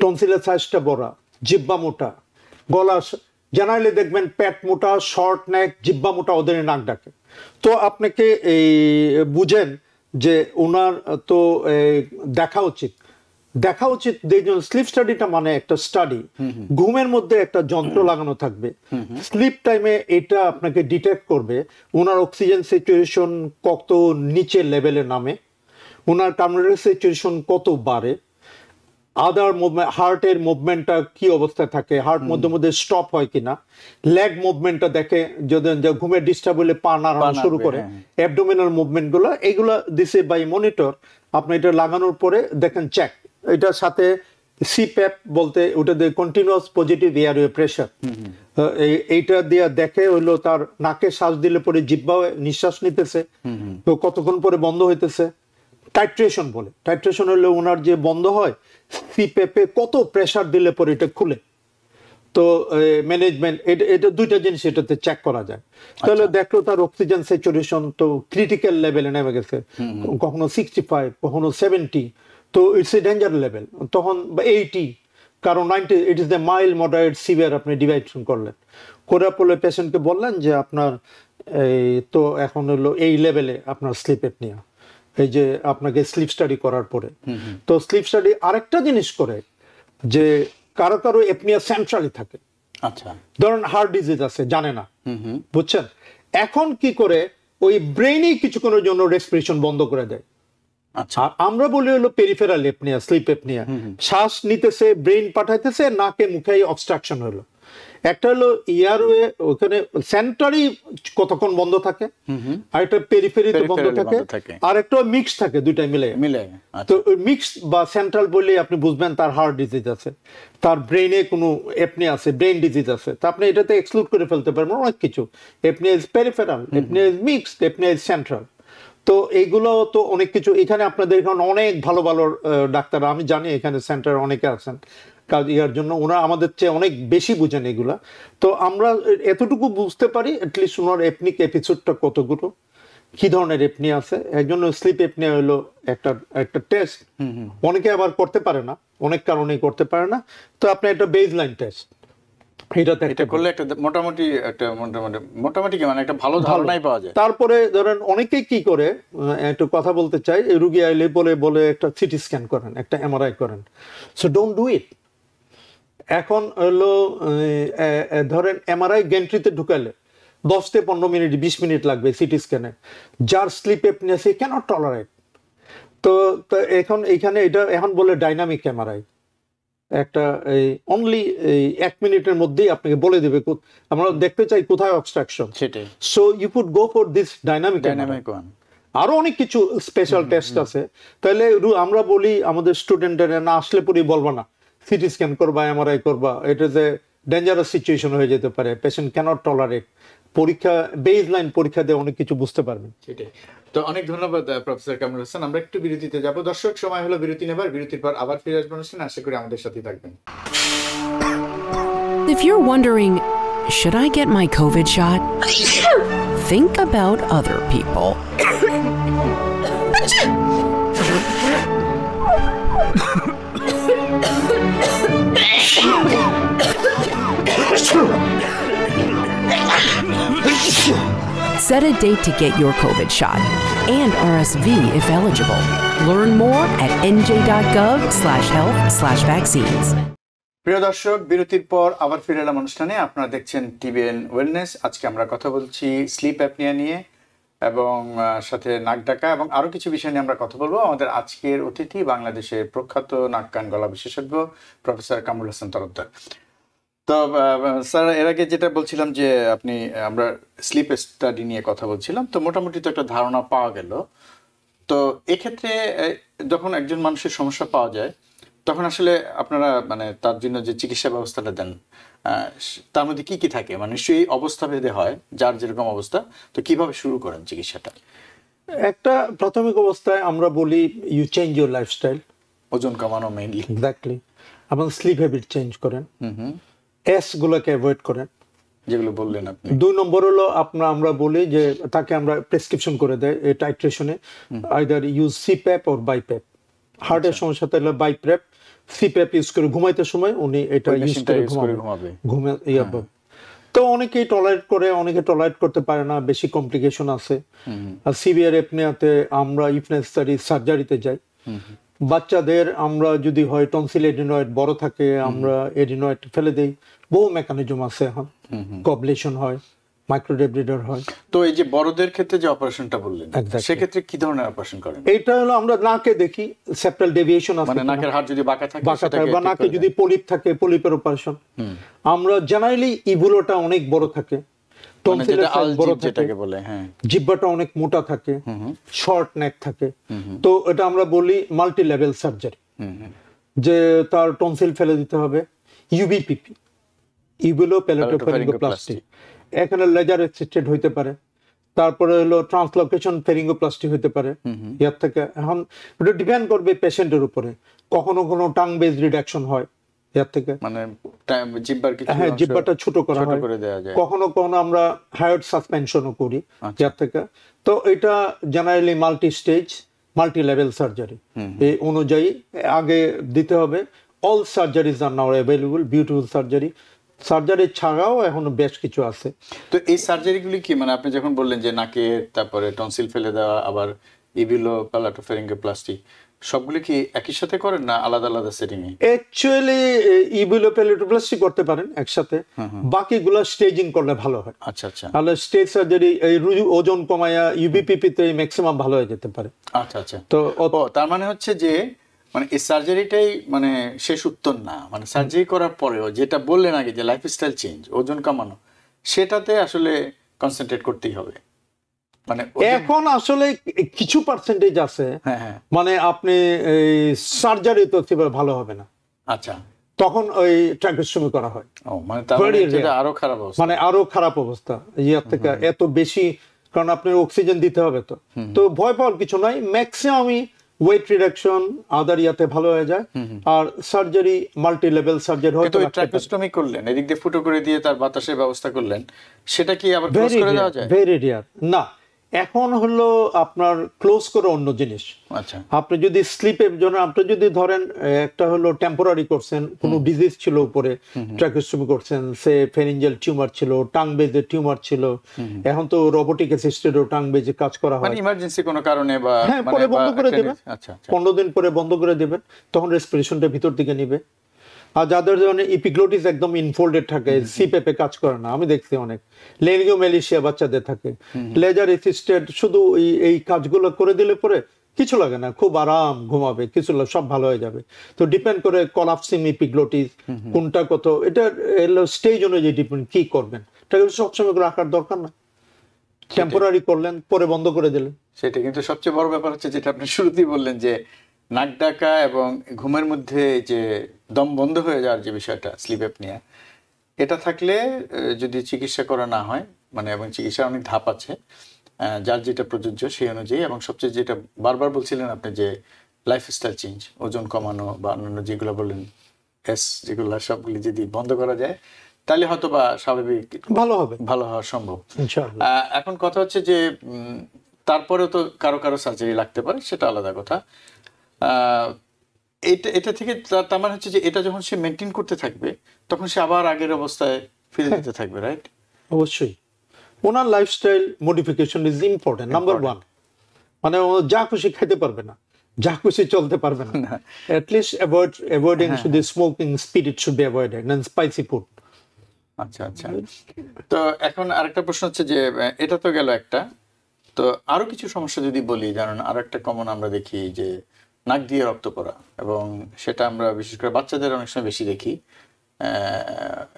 টনসিলের সাইজটা বড়, জিব্বা মোটা, গলা জানাইলে দেখবেন পেট মোটা, শর্ট নেক, জিব্বা মোটা, ওদের নাক ডাকে। তো আপনাকে এই বুঝেন যে ওনার তো দেখা উচিত স্লিপ স্টাডিটা মানে একটা স্টাডি, ঘুমের মধ্যে একটা যন্ত্র লাগানো থাকবে, স্লিপ টাইমে এটা আপনাকে ডিটেক্ট করবে ওনার অক্সিজেন সিচুয়েশন কত নিচে লেভেলে নামে, ওনার কার্বন সিচুয়েশন কত বাড়ে, আদার মুভমেন্ট, হার্টের মুভমেন্টটা কি অবস্থায় থাকে, হার্ট মধ্যে মধ্যে স্টপ হয় কিনা, লেগ মুভমেন্টটা দেখে, যদি ঘুমের ডিস্টার্ব হলে পা নাড়ানো শুরু করে, অ্যাবডোমিনাল মুভমেন্ট গুলো, এইগুলা দিছে বাই মনিটর। আপনি এটা লাগানোর পরে দেখেন চেক, এটার সাথে সিপ্যাপ বলতে ওটা দিয়ে কন্টিনিউয়াস পজিটিভ এয়ারওয়ে প্রেশার, এইটা দিয়ে দেখে হইলো তার নাকে শ্বাস দিলে পরে জিহ্বা নিঃশ্বাস নিতেছে, তো কতক্ষণ পরে বন্ধ হইতেছে। টাইট্রেশন বলে, টাইট্রেশন হলে ওনার যে বন্ধ হয়, সিপ্যাপে কত প্রেশার দিলে পরে এটা খুলে। তো ম্যানেজমেন্ট, এটা দুইটা জিনিস এটাতে চেক করা যায়। তাহলে দেখলো তার অক্সিজেন স্যাচুরেশন তো ক্রিটিক্যাল লেভেলে নেমে গেছে, কখনো 65, কখনো 70, তো ইটস এ ডেঞ্জার লেভেল, তখন 80, কারণ 90 it is the mild, moderate, severe আপনি ডিভাইডেশন করলেন। করার পরে পেশেন্টকে বললেন যে আপনার এই তো এখন হলো এই লেভেলে আপনার স্লিপ অ্যাপনিয়া, এই যে আপনাকে স্লিপ স্টাডি করার পরে, তো স্লিপ স্টাডি আরেকটা জিনিস করে যে কারো কারো অ্যাপনিয়া সেন্ট্রালি থাকে। আচ্ছা, ধরুন হার্ট ডিজিজ আছে, জানে না, বুঝছেন, এখন কি করে ওই ব্রেইনেই কিছুক্ষণের জন্য রেসপিরেশন বন্ধ করে দেয়। আচ্ছা, আর আমরা বলি হলো পেরিফেরাল অ্যাপনিয়া, স্লিপ অ্যাপনিয়া, শ্বাস নিতেছে, ব্রেইন পাঠাইতেছে, নাকে মুখে অবস্ট্রাকশন হলো। একটা হলো ইয়ারওয়ে, ওখানে সেন্টারি কতক্ষণ বন্ধ থাকে, আর একটা পেরিফেরিতে বন্ধ থাকে, আর একটা মিক্স থাকে, দুইটাই মিলে। তো মিক্স বা সেন্ট্রাল বললে আপনি বুঝবেন তার হার্ট ডিজিজ আছে, তার ব্রেইনে কোনো অ্যাপনিয়া আছে, ব্রেইন ডিজিজ আছে, তা আপনি এটাতে এক্সক্লুড করে ফেলতে পারবেন অনেক কিছু। Apnoea is peripheral, apnoea is mixed, apnoea is central. তো এইগুলো তো অনেক কিছু। এখানে আপনাদের এখানে অনেক ভালো ভালো ডাক্তার, আমি জানি এখানে সেন্টার অনেকে আছেন কাজ ইয়ার জন্য, ওনারা আমাদের চেয়ে অনেক বেশি বুঝেন এগুলা। তো আমরা এতটুকু বুঝতে পারি অ্যাটলিস্ট ওনার এপনিক এপিসোডটা কতগুলো, কি ধরনের এপনিয়া আছে। একজন স্লিপ এপনিয়া হলো একটা টেস্ট, অনেকে আবার করতে পারে না, অনেক কারণেই করতে পারে না। তো আপনি একটা বেসলাইন টেস্ট, এটা করলে একটা মোটামুটি কি মানে একটা ভালো ধারণাই পাওয়া যায়। তারপরে ধরেন অনেকেই কি করে, একটু কথা বলতে চাই, রুগী আইলে বলে একটা সিটি স্ক্যান করেন, একটা এমআরআই করেন। So don't do it. এখন হলো ধরেন এমআরআই গ্যান্ট্রিতে ঢুকালে 10 থেকে 15 মিনিট 20 মিনিট লাগবে সিটি স্ক্যানে। যার স্লিপ অ্যাপনিয়া সে ক্যানট টলারেট। তো এখন এইখানে এটা এখন বলে ডাইনামিক এমআরআই, একটা অনলি 1 মিনিটের মধ্যেই আপনাকে বলে দেবে আমরা দেখতে চাই কোথায় অবস্ট্রাকশন, সেটাই। So you could go for this dynamic one. আরো অনেক কিছু স্পেশাল টেস্ট আছে। তাহলে আমরা বলি আমাদের স্টুডেন্টরা না আসলে পরে বলবো না সিটি স্ক্যান করবা, এমআরআই করবা, এটা যে ডেঞ্জারাস সিচুয়েশন হয়ে যেতে পারে, পেশেন্ট ক্যানট টলারেট। পরীক্ষা, বেসলাইন পরীক্ষা দিয়ে অনেক কিছু বুঝতে পারবেন। সেটাই। তো অনেক ধন্যবাদ প্রফেসর কামরুল হাসান। আমরা একটু বিরতিতে যাব। দর্শক, সময় হলো বিরতি নেবার। বিরতির পর আবার ফিরে আসবেন, আশা করি আমাদের সাথেই থাকবেন। If you're wondering, should I get my COVID shot? Think about other people. Set a date to get your COVID shot and RSV if eligible. Learn more at nj.gov/health/vaccines. প্রিয় দর্শক, বিরতির পর আবার ফিরে এলাম অনুষ্ঠানে। আপনারা দেখছেন টিবিএন ওয়েলনেস। আজকে আমরা কথা বলছি স্লিপ অ্যাপনিয়া নিয়ে এবং সাথে নাক ডাকা এবং আরো কিছু বিষয় নিয়ে আমরা কথা বলবো। আমাদের আজকের অতিথি বাংলাদেশের প্রখ্যাত নাক কান গলা বিশেষজ্ঞ প্রফেসর কামরুল হাসান তরফদার। তো স্যার, এর আগে যেটা বলছিলাম যে আমরা স্লিপ স্টাডি নিয়ে কথা বলছিলাম, তো মোটামুটি তো একটা ধারণা পাওয়া গেল। তো এক্ষেত্রে যখন একজন মানুষের সমস্যা পাওয়া যায়, তখন আসলে আপনারা মানে তার জন্য যে চিকিৎসা ব্যবস্থাটা দেন, তার মধ্যে কি কি থাকে? মানে নিশ্চয়ই অবস্থা ভেদে হয়, যার যেরকম অবস্থা। তো কিভাবে শুরু করেন চিকিৎসাটা? একটা প্রাথমিক অবস্থায় আমরা বলি ইউ চেঞ্জ ইউর লাইফস্টাইল, ওজন কমানো মেইনলি। এক্স্যাক্টলি। এবং স্লিপ হ্যাবিট চেঞ্জ করেন, এস গুলোকে অ্যাভয়েড করেন, যেগুলো বললেন আপনি। 2 নম্বর হলো আমরা বলি যে তাকে আমরা প্রেসক্রিপশন করে দেয় এই টাইট্রেশনে, either use CPAP or BiPAP. হার্টের সমস্যা তাহলে বাইপ্যাপ, সিপ্যাপ ইউজ করে ঘুমাইতে সময় উনি এটা ইউজ করে ঘুমাবে। তো অনেকেই টলারেট করে, অনেকে টলারেট করতে পারে না, বেশি কমপ্লিকেশন আছে। আর সিভিয়ার অ্যাপনিয়াতে আমরা ইফ নেসেসারি সার্জারিতে যাই। বাচ্চাদের আমরা যদি হয় টনসিল এডিনয়েড বড় থাকে, আমরা এডিনয়েড ফেলে দেই। বহু মেকানিজম আছে এখন, কবলেশন হয়, মাইক্রোডেব্রিডার হয়। তো এই যে বড়দের ক্ষেত্রে যে অপারেশনটা বললেন, সেক্ষেত্রে কি ধরনের অপারেশন করেন? এটা হলো আমরা নাকে দেখি সেপ্টাল ডেভিয়েশন আছে, মানে নাকের হাড় যদি বাঁকা থাকে বা নাকে যদি পলিপ থাকে, পলিপের অপারেশন। আমরা জেনারেলি ইভুলোটা অনেক বড় থাকে, টনসিলের সাইজ বড় থাকে, জিহ্বাটা অনেক মোটা থাকে, শর্ট নেক থাকে। তো এটা আমরা বলি মাল্টি লেভেল সার্জারি, যে তার টনসিল ফেলে দিতে হবে। ইউবিপিপি, ইউবুলো প্যালেটোফেরিঙ্গোপ্লাস্টি, এখানে লেজার অ্যাসিস্টেড হইতে পারে। তারপরে হলো ট্রান্সলোকেশন ফেরিঙ্গোপ্লাস্টি হতে পারে। ইয়ার থেকে এখন এটা ডিপেন্ড করবে পেশেন্টের উপরে। কখনো কোনো টাং বেজ রিডাকশন হয়, ইয়ার থেকে মানে জিহ্বার কিছু জিহ্বাটা ছোট করা হয়। কখনো কখনো আমরা হায়ার্ড সাসপেনশনও করি ইয়ার থেকে। তো এটা generally multi stage, multi level surgery. এই অনুযায়ী আগে দিতে হবে। All surgeries are now available, beautiful surgery. Surgery ছাড়াও এখন বেশ কিছু আছে। তো এই সার্জারিগুলি কি, মানে আপনি যখন বললেন যে নাকে তারপরে টনসিল ফেলে দেওয়া, আবার ইবিলো প্যালাটোফেরিঙ্গোপ্লাস্টি, সবগুলি কি একই সাথে করেন না আলাদা আলাদা সেটিং এ? অ্যাকচুয়ালি ইবিলোপ্যালেটোপ্লাস্টি করতে পারেন একসাথে, বাকিগুলো স্টেজিং করলে ভালো হয়। আচ্ছা আচ্ছা তাহলে স্টেজ সার্জারি এই ওজন কমায়া ইউবিপিপি তে ম্যাক্সিমাম ভালো হয়ে যেতে পারে। আচ্ছা আচ্ছা। তো তার মানে হচ্ছে যে মানে এই সার্জারিটাই মানে শেষ উত্তর না, মানে সার্জারি করার পরেও যেটা বললেন আগে যে লাইফস্টাইল চেঞ্জ, ওজন কমানো, সেটাতে আসলে কনসেন্ট্রেট করতেই হবে। মানে এখন আসলে কিছু পার্সেন্টেজ আছে, মানে আপনি সার্জারি তো সেভাবে ভালো হবে না, আচ্ছা, তখন ওই ট্র্যাকেস্টমি করা হয়। মানে তার মানে যেটা আরো খারাপ অবস্থা, মানে আরো খারাপ অবস্থা ইয়ার থেকে এত বেশি, কারণ আপনার অক্সিজেন দিতে হবে। তো ভয় পাওয়ার কিছু নাই, ম্যাক্সিমামই ওয়েট রিডাকশন আদার ইয়াতে ভালো হয়ে যায়। আর সার্জারি মাল্টি লেভেল সার্জারি হয়তো ট্র্যাকেস্টমি করলেন, এদিক দিয়ে ফুটো করে দিয়ে তার বাতাসের ব্যবস্থা করলেন, সেটা কি আবার ক্লোজ করে দেওয়া যায়? ভেরি রেয়ার না, এখন হলো আপনার ক্লোজ করে অন্য জিনিস। আচ্ছা, আপনি যদি স্লিপের জন্য আপনি যদি ধরেন একটা হলো টেম্পোরারি করছেন, কোনো ডিজিজ ছিল উপরে, ট্র্যাকেস্টমি করছেন, সে ফেরিঞ্জিয়াল টিউমার ছিল, টাং বেজের টিউমার ছিল, এখন তো রোবোটিক অ্যাসিস্টেডও টাং বেজে কাজ করা হয়, মানে ইমার্জেন্সি কোনো কারণে বা হ্যাঁ পরে বন্ধ করে দেবেন। আচ্ছা, 15 দিন পরে বন্ধ করে দেবেন, তখন রেসপিরেশনটা ভিতর দিকে নিবে। আর যাদের জন্য ইপিগ্লোটিস একদম ইনফোল্ডেড থাকে, সিপেপে কাজ করে না, আমি দেখছি অনেক লেরিওমেলিশিয়া বাচ্চাদের থাকে, লেজার অ্যাসিস্টেড, শুধু এই কাজগুলো করে দিলে পরে কিছু লাগে না, খুব আরাম ঘুমাবে, কিছু সব ভালো হয়ে যাবে। তো ডিপেন্ড করে কলাপসিং ইপিগ্লোটিস কোনটা কত, এটা স্টেজ অনুযায়ী ডিপেন্ড কি করবেন, এটা সবসময় রাখার দরকার না, টেম্পোরারি করলেন পরে বন্ধ করে দিলেন। সেটা কিন্তু সবচেয়ে বড় ব্যাপার হচ্ছে যেটা আপনি শুরুতেই বললেন যে নাক ডাকা এবং ঘুমের মধ্যে যে দম বন্ধ হয়ে যাওয়ার যে বিষয়টা, স্লিপ অ্যাপনিয়া, এটা থাকলে যদি চিকিৎসা করা না হয়, মানে এবং চিকিৎসার অনেক ধাপ আছে যার যেটা প্রযোজ্য সেই অনুযায়ী, এবং সবচেয়ে যেটা বারবার বলছিলেন আপনি যে লাইফস্টাইল চেঞ্জ, ওজন কমানো বা অন্যান্য যেগুলো বললেন যেগুলো সবগুলি যদি বন্ধ করা যায় তাহলে হয়তো বা স্বাভাবিক ভালো হওয়া সম্ভব ইনশাআল্লাহ। এখন কথা হচ্ছে যে তারপরেও তো কারো কারো সার্জারি লাগতে পারে, সেটা আলাদা কথা। এটা থেকে তার মানে হচ্ছে যে এটা যখন সে মেনটেন করতে থাকবে তখন সে আবার আগের অবস্থায় ফিরে যেতে থাকবে, রাইট? অবশ্যই ওনার lifestyle modification is important, number 1। মানে ও যা খুশি খেতে পারবে না, যা খুশি চলতে পারবে না, at least avoiding should smoking, spirit should be avoided, and spicy food. আচ্ছা আচ্ছা। তো এখন আরেকটা প্রশ্ন হচ্ছে যে এটা তো গেল একটা, তো আরো কিছু সমস্যা যদি বলি, জানেন আরো একটা কমন আমরা দেখি যে নাক দিয়ে রক্ত পড়া, এবং সেটা আমরা বিশেষ করে বাচ্চাদের অনেক সময় বেশি দেখি।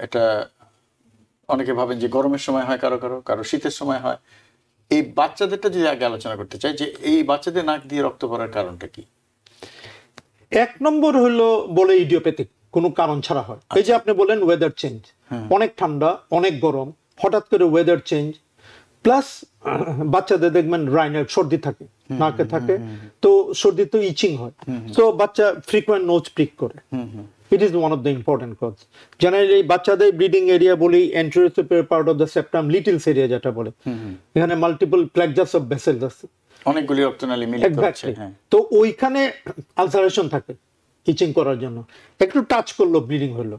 এটা অনেকে ভাবেন যে গরমের সময় হয়, কারো শীতের সময় হয়। এই বাচ্চাদেরটা যদি আগে আলোচনা করতে চাই যে এই বাচ্চাদের নাক দিয়ে রক্ত পড়ার কারণটা কি? 1 নম্বর হলো বলে ইডিওপ্যাথিক, কোনো কারণ ছাড়া হয়। এই যে আপনি বলেন ওয়েদার চেঞ্জ, অনেক ঠান্ডা অনেক গরম, হঠাৎ করে ওয়েদার চেঞ্জ, প্লাস বাচ্চাদের দেখবেন রাইনার সর্দি থাকে, নাকে থাকে, তো সর্দি তো ইচিং হয়, তো বাচ্চা ফ্রিকোয়েন্ট নোজ প্রিক করে। It is one of the important cause. Generally বাচ্চাদের ব্লিডিং এরিয়া বলি anterior superior part of the septum, Little's area যেটা বলে, এখানে মাল্টিপল প্লেক্সাস অফ ভেসেলস আছে, অনেকগুলি রক্তনালী মিলিত হচ্ছে, তো ওইখানে আলসারেশন থাকে ইচিং করার জন্য, একটু টাচ করলো ব্লিডিং হলো।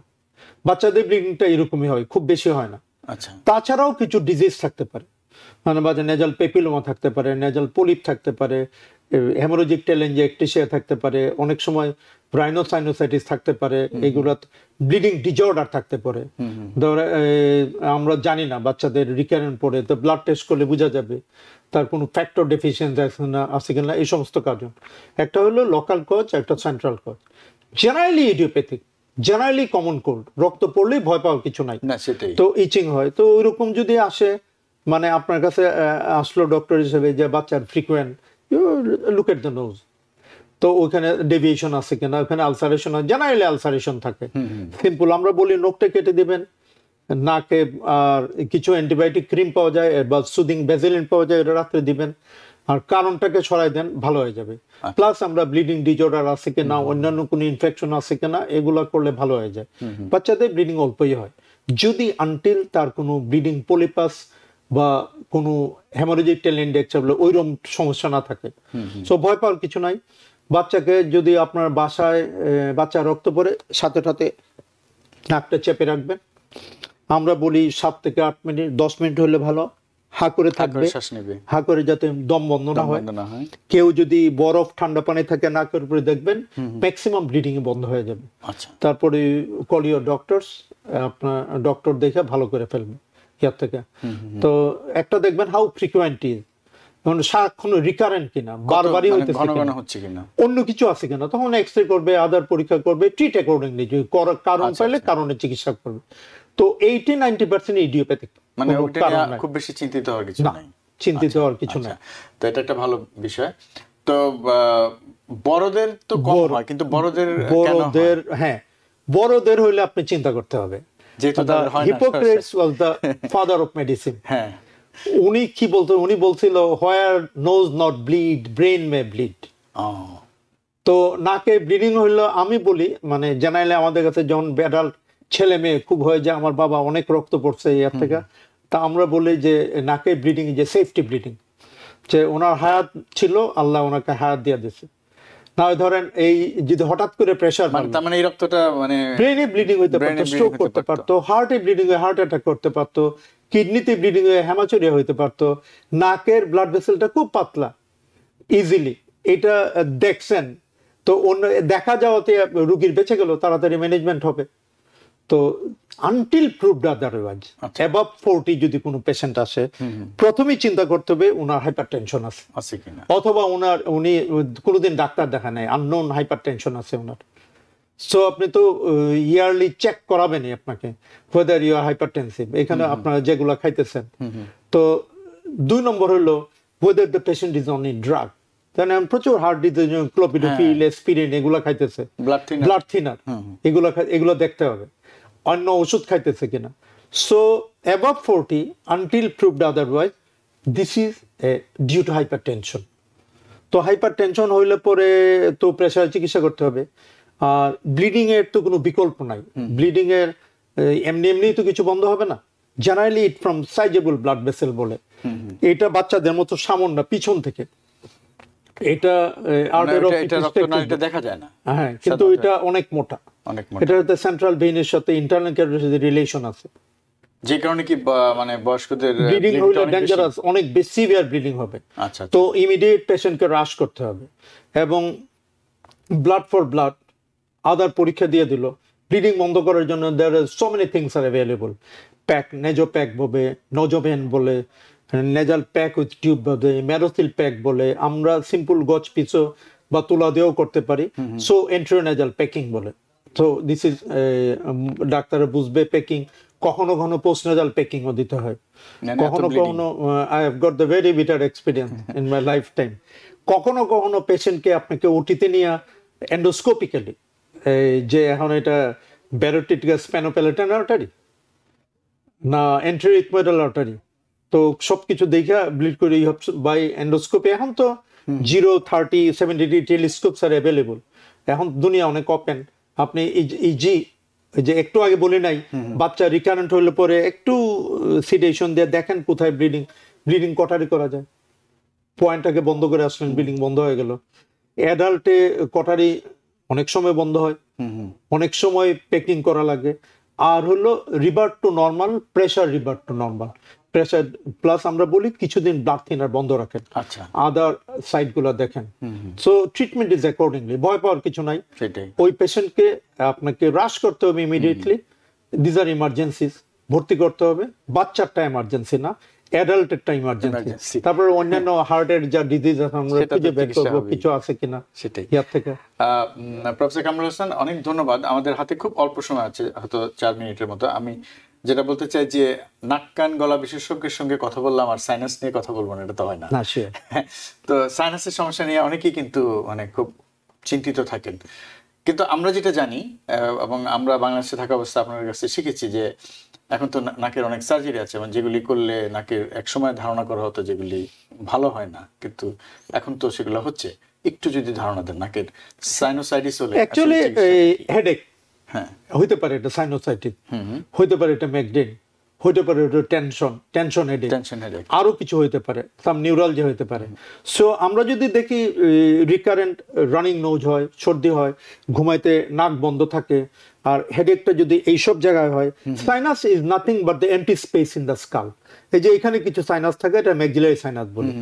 বাচ্চাদের ব্লিডিংটা এরকমই হয়, খুব বেশি হয় না। আচ্ছা, তাছাড়াও কিছু ডিজিজ থাকতে পারে, মানে বাজে নেজাল পেপিলোমা থাকতে পারে, নেজাল পলিপ থাকতে পারে, হেমোরোজিক টেলেঞ্জিয়াক্টিসিয়া থাকতে পারে, অনেক সময় রাইনোসাইনোসাইটিস থাকতে পারে, এগুলো ব্লিডিং ডিজঅর্ডার থাকতে পারে। ধরে আমরা জানি না বাচ্চাদের রিকারেন্ট পড়ে, তো ব্লাড টেস্ট করলে বোঝা যাবে তার কোনো ফ্যাক্টর ডেফিসিয়েন্সি আছে কিনা, এই সমস্ত কারণ। একটা হলো লোকাল কজ, একটা central cause. Generally idiopathic, generally common cold, রক্ত পড়লেই ভয় পাওয়ার কিছু নাই, তো ইচিং হয়। তো ওইরকম যদি আসে, মানে আপনার কাছে আসলো ডক্টর হিসেবে যে বাচ্চার frequent, you look at the nose, তো ওইখানে ডেভিয়েশন আছে কিনা, ওখানে আলসারেশন হয়, জেনারেলি আলসারেশন থাকে। সিম্পল আমরা বলি নোকটা কেটে দিবেন, নাকে আর কিছু অ্যান্টিবায়োটিক ক্রিম পাওয়া যায় বা সুদিং ভ্যাসেলিন পাওয়া যায়, এটা রাত্রে দিবেন, আর কারণটাকে সরাই দেন, ভালো হয়ে যাবে। প্লাস আমরা ব্লিডিং ডিজঅর্ডার আছে কিনা, অন্যান্য কোনো ইনফেকশন আছে কিনা, এগুলা করলে ভালো হয়ে যায়। বাচ্চাদের ব্লিডিং অল্পই হয় যদি আনটিল তার কোনো ব্লিডিং পলিপাস বা কোনো হেমোরেজিক টেলেঞ্জিয়াক্টিসিয়া ওইরকম সমস্যা না থাকে। সো ভয় পাওয়ার কিছু নাই। বাচ্চাকে যদি আপনার বাসায় বাচ্চা রক্ত পড়ে, সাথে সাথে নাকটা চেপে রাখবেন, আমরা বলি 7 থেকে 8 মিনিট, 10 মিনিট হলে ভালো। হা করে থাকবে, শ্বাস নেবে, হা করে যাতে দম বন্ধ না হয়। কেউ যদি বরফ ঠান্ডা পানি থাকে নাকের উপরে দেখবেন ম্যাক্সিমাম ব্লিডিং বন্ধ হয়ে যাবে। আচ্ছা, তারপরে কল ইউর ডক্টরস, আপনার ডক্টর দেখে ভালো করে ফেলবে ইয়ার থেকে। তো একটা দেখবেন হাউ ফ্রিকুয়েন্ট ইজ, মানে সারাক্ষণ রিকারেন্ট কিনা, বারবারই হচ্ছে কিনা, অন্য কিছু আছে কিনা, তখন এক্সরে করবে, আদার পরীক্ষা করবে, ট্রিট অ্যাকর্ডিংলি, কারণ পাইলে কারণে চিকিৎসা করবে। তো 80-90% ইডিওপ্যাথিক, মানে খুব বেশি চিন্তিত হওয়ার কিছু নাই, চিন্তিত হওয়ার কিছু নাই। তো এটা একটা ভালো বিষয়। তো বড়দের তো কম হয়, কিন্তু বড়দের হ্যাঁ, বড়দের হইলে আপনি চিন্তা করতে হবে, যেহেতু Hippocrates was the father of medicine. হ্যাঁ, উনি কি বলতেন, উনি বলছিল where nose not bleed brain may bleed. তো নাকে ব্লিডিং হইলো, আমি বলি মানে জানাইলে আমাদের কাছে যখন অ্যাডাল্ট ছেলে মেয়ে খুব হয়ে যায়, আমার বাবা অনেক রক্ত পড়ছে এর থেকে, তা আমরা বলি যে নাকে ব্লিডিং যে সেফটি ব্লিডিং, যে ওনার হায়াত ছিল, আল্লাহ ওনাকে হায়াত দিয়ে দিয়েছে। না ধরেন এই যদি হঠাৎ করে প্রেসার, মানে এই রক্তটা মানে ব্রেনে ব্লিডিং হইতে পারতো, স্ট্রোক করতে পারতো, হার্টে ব্লিডিং হয়ে হার্ট অ্যাটাক করতে পারতো, কিডনিতে ব্লিডিং হয়ে হেমাচুরিয়া হইতে পারতো। নাকের ব্লাড ভেসেলটা খুব পাতলা, ইজিলি এটা দেখছেন, তো অন্য দেখা যাওয়াতে রুগীর বেঁচে গেল, তাড়াতাড়ি ম্যানেজমেন্ট হবে। তো আনটিল প্রুভড আদারওয়াইজ, অ্যাবভ 40 যদি কোনো পেশেন্ট আসে, প্রথমেই চিন্তা করতে হবে ওনার হাইপারটেনশন আছে কিনা, অথবা উনি কোনোদিন ডাক্তার দেখা নাই, আননোন হাইপারটেনশন আছে ওনার। সো আপনি তো ইয়ারলি চেক করাবেনই আপনাকে whether you are hypertensive, এখানে আপনারা যেগুলো খাইতেছেন। তো 2 নম্বর হলো whether the patient is on a drug, তাহলে প্রচুর হার্ট ডিজিজ, ক্লোপিডোফিল, এসপিরিন এগুলো খাইতেছে, ব্লাড থিনার এগুলো দেখতে হবে, অন্য ওষুধ খাইতেছে কিনা। So above 40 until proved otherwise this is due to hypertension. তো হাইপারটেনশন হইলে পরে তো প্রেসার চিকিৎসা করতে হবে। আর ব্লিডিং এর তো কোনো বিকল্প নাই, ব্লিডিং এর এমনি তো কিছু বন্ধ হবে না। Generally it from sizeable blood vessel বলে, এটা বাচ্চাদের মতো সামান্য পিছন থেকে, এটা দেখা যায় না, হ্যাঁ, কিন্তু এটা অনেক মোটা, এটা হচ্ছে সেন্ট্রাল ভেইনের সাথে ইন্টারনাল ক্যারোটিড রিলেশন আছে, যে কারণে কি মানে বয়স্কদের ব্লিডিং হলে ডেঞ্জারাস, অনেক বেশি সিভিয়ার ব্লিডিং হবে। তো ইমিডিয়েট পেশেন্টকে রাশ করতে হবে, এবং ব্লাড ফর ব্লাড আদার পরীক্ষা দিয়ে দিল। ব্লিডিং বন্ধ করার জন্য there are so many things are available. Pack, nasal pack বলে, নোজোভেন বলে, নেজাল প্যাক উইথ টিউব বলে, ম্যারোসিল প্যাক বলে, আমরা সিম্পল গজ পিসো বা তুলা দিয়েও করতে পারি। সো এন্ট্রোনেজাল প্যাকিং বলে। তো দিস ইজ ডাক্তাররা বুঝবে প্যাকিং। কখনো কখনো পোস্টনেজাল প্যাকিংও দিতে হয়, কখনো কখনো I have got the very bitter experience in my life time. কখনো কখনো পেশেন্টকে আপনাকে ওটিতে নিয়ে এন্ডোস্কোপিক্যালি, যে এখন এটা ব্যারোটিড স্প্যানোপ্যালেটান আর্টারি না এন্টেরিকমেডাল আর্টারি, তো সবকিছু দেখা ব্লিড করে বাই এন্ডোস্কোপি। এখন তো 0, 30, 70 টেলিস্কোপস আর অ্যাভেলেবল। এখন দুনিয়া অনেক ওপেন। আপনি যে একটু আগে বলি নাই, বাচ্চা রিকারেন্ট হইলে পরে একটু সিডেশন দিয়ে দেখেন কোথায় ব্লিডিং কটারি করা যায়, পয়েন্টটাকে বন্ধ করে আসলেন, ব্লিডিং বন্ধ হয়ে গেল। অ্যাডাল্টে কটারি অনেক সময় বন্ধ হয়, অনেক সময় প্যাকিং করা লাগে। আর হলো revert to normal, pressure revert to normal, pressure plus আমরা বলি কিছুদিন ব্লাড থিনার বন্ধ রাখেন, আদার সাইড গুলো দেখেন। সো ট্রিটমেন্ট ইজ অ্যাকর্ডিংলি, ভয় পাওয়ার কিছু নাই। ওই পেশেন্টকে আপনাকে রাশ করতে হবে ইমিডিয়েটলি। দিস আর ইমার্জেন্সিস, ভর্তি করতে হবে। বাচ্চারটা এমার্জেন্সি না, অ্যাডাল্টেরটা ইমার্জেন্সি। তারপরে অন্যান্য হার্টের যা ডিজিজ আছে আমরা খুঁজে বের করব কিছু আছে কিনা সেটাই। ইয়ার থেকে প্রফেসর কামরুল হাসান, অনেক ধন্যবাদ। আমাদের হাতে খুব অল্প সময় আছে, হয়তো 4 মিনিটের মতো। আমি যেটা বলতে চাই যে নাক কান গলা বিশেষজ্ঞের সঙ্গে কথা বললাম আর সাইনাস নিয়ে কথা বলবো না, এটা তো হয় না। তো সাইনাসের সমস্যা নিয়ে অনেকেই কিন্তু মানে খুব চিন্তিত থাকেন। কিন্তু আমরা যেটা জানি এবং আমরা বাংলাদেশে থাকা অবস্থা আপনার কাছে শিখেছি যে এখন তো নাকের অনেক সার্জারি আছে, মানে যেগুলি করলে নাকের একসময় ধারণা করা হতো যেগুলি ভালো হয় না, কিন্তু এখন তো সেগুলো হচ্ছে। একটু যদি ধারণা দেন, নাকের সাইনোসাইটিস হলে অ্যাকচুয়ালি হেডেক হইতে পারে, এটা সাইনোসাইটিস হইতে পারে, এটা মাইগ্রেন হতে পারে টেনশন হেডেক, আরো কিছু হইতে পারে, সাম নিউরালজিয়া হইতে পারে। সো আমরা যদি দেখি রিকারেন্ট রানিং নোজ হয়, সর্দি হয়, ঘুমাইতে নাক বন্ধ থাকে, আর হেডেকটা যদি এইসব জায়গায় হয়, sinus is nothing but the MT space in the skull. এই যে এখানে কিছু সাইনাস থাকে, এটা ম্যাক্সিলারি সাইনাস বলে,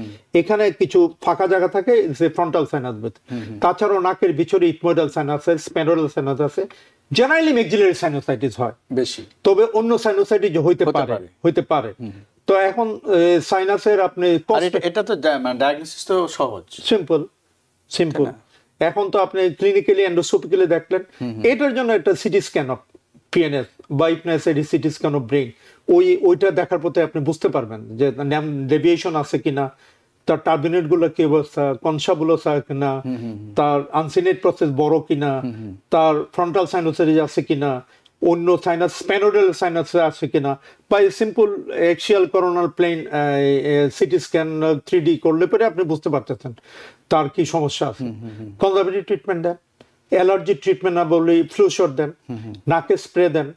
এখানে কিছু ফাঁকা জায়গা থাকে, ফ্রন্টাল সাইনাস বলে। তাছাড়াও নাকের ভিতরে ইথমোইডাল সাইনাস আছে, স্পেনোডাল সাইনাস আছে। জেনারেলি ম্যাক্সিলারি সাইনোসাইটিস হয় বেশি, তবে অন্য সাইনোসাইটিস হইতে পারে। তো এখন সাইনাসের আপনি এটা তো ডায়াগনোসিস তো সহজ, সিম্পল। এখন তো আপনি ক্লিনিক্যালি এন্ডোস্কোপিক্যালি দেখলেন, এটার জন্য একটা সিটি স্ক্যান অফ পিএনএস বা ইপনেস সিটি স্ক্যান অফ ব্রেইন, ওইটা দেখার পথে আপনি বুঝতে পারবেন যে ডেভিয়েশন আছে কিনা, তার টার্বিনেট গুলো কি অবস্থা, কনসাবুলোসা কিনা, তার আনসিনেট প্রসেস বড় কিনা, তার ফ্রন্টাল সাইনোসাইটিস আছে কিনা, অন্য সাইনাস স্পেনোডাল সাইনাস আছে কিনা, বা simple axial coronal plane CT scan 3D করলে পরে আপনি বুঝতে পারতেছেন তার কি সমস্যা আছে। কনজারভেটিভ ট্রিটমেন্ট দেন, অ্যালার্জি ট্রিটমেন্ট না বললে ফ্লু শট দেন, নাকে স্প্রে দেন,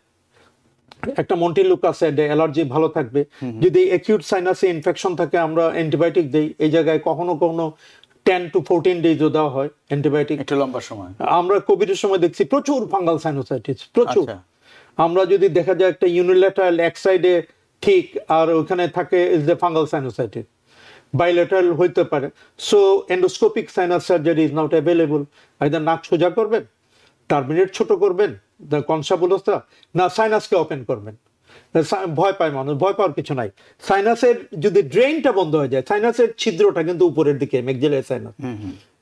একটা মন্টিলুক আছে, অ্যালার্জি ভালো থাকবে। যদি অ্যাকিউট সাইনাসে ইনফেকশন থাকে আমরা অ্যান্টিবায়োটিক দেই, এই জায়গায় কখনো 10 to 14 ডেজও দেওয়া হয় অ্যান্টিবায়োটিক, একটু লম্বা সময়। আমরা কোভিডের সময় দেখছি প্রচুর ফাঙ্গাল সাইনোসাইটিস, প্রচুর। আমরা যদি দেখা যায় একটা ইউনিল্যাটারাল এক সাইডে ঠিক আর ওখানে থাকে is the fungal sinusitis, bilateral হইতে পারে। So endoscopic sinus surgery is not available. Either নাক সোজা করবেন, টার্মিনেট ছোট করবেন, দ্য কনসাবুলোসা, না সাইনাসকে ওপেন করবেন। ভয় পায় মানুষ, ভয় পাওয়ার কিছু নাই। সাইনাসের যদি ড্রেনটা বন্ধ হয়ে যায়, সাইনাসের ছিদ্রটা কিন্তু উপরের দিকে, ম্যাক্সিলারি সাইনাস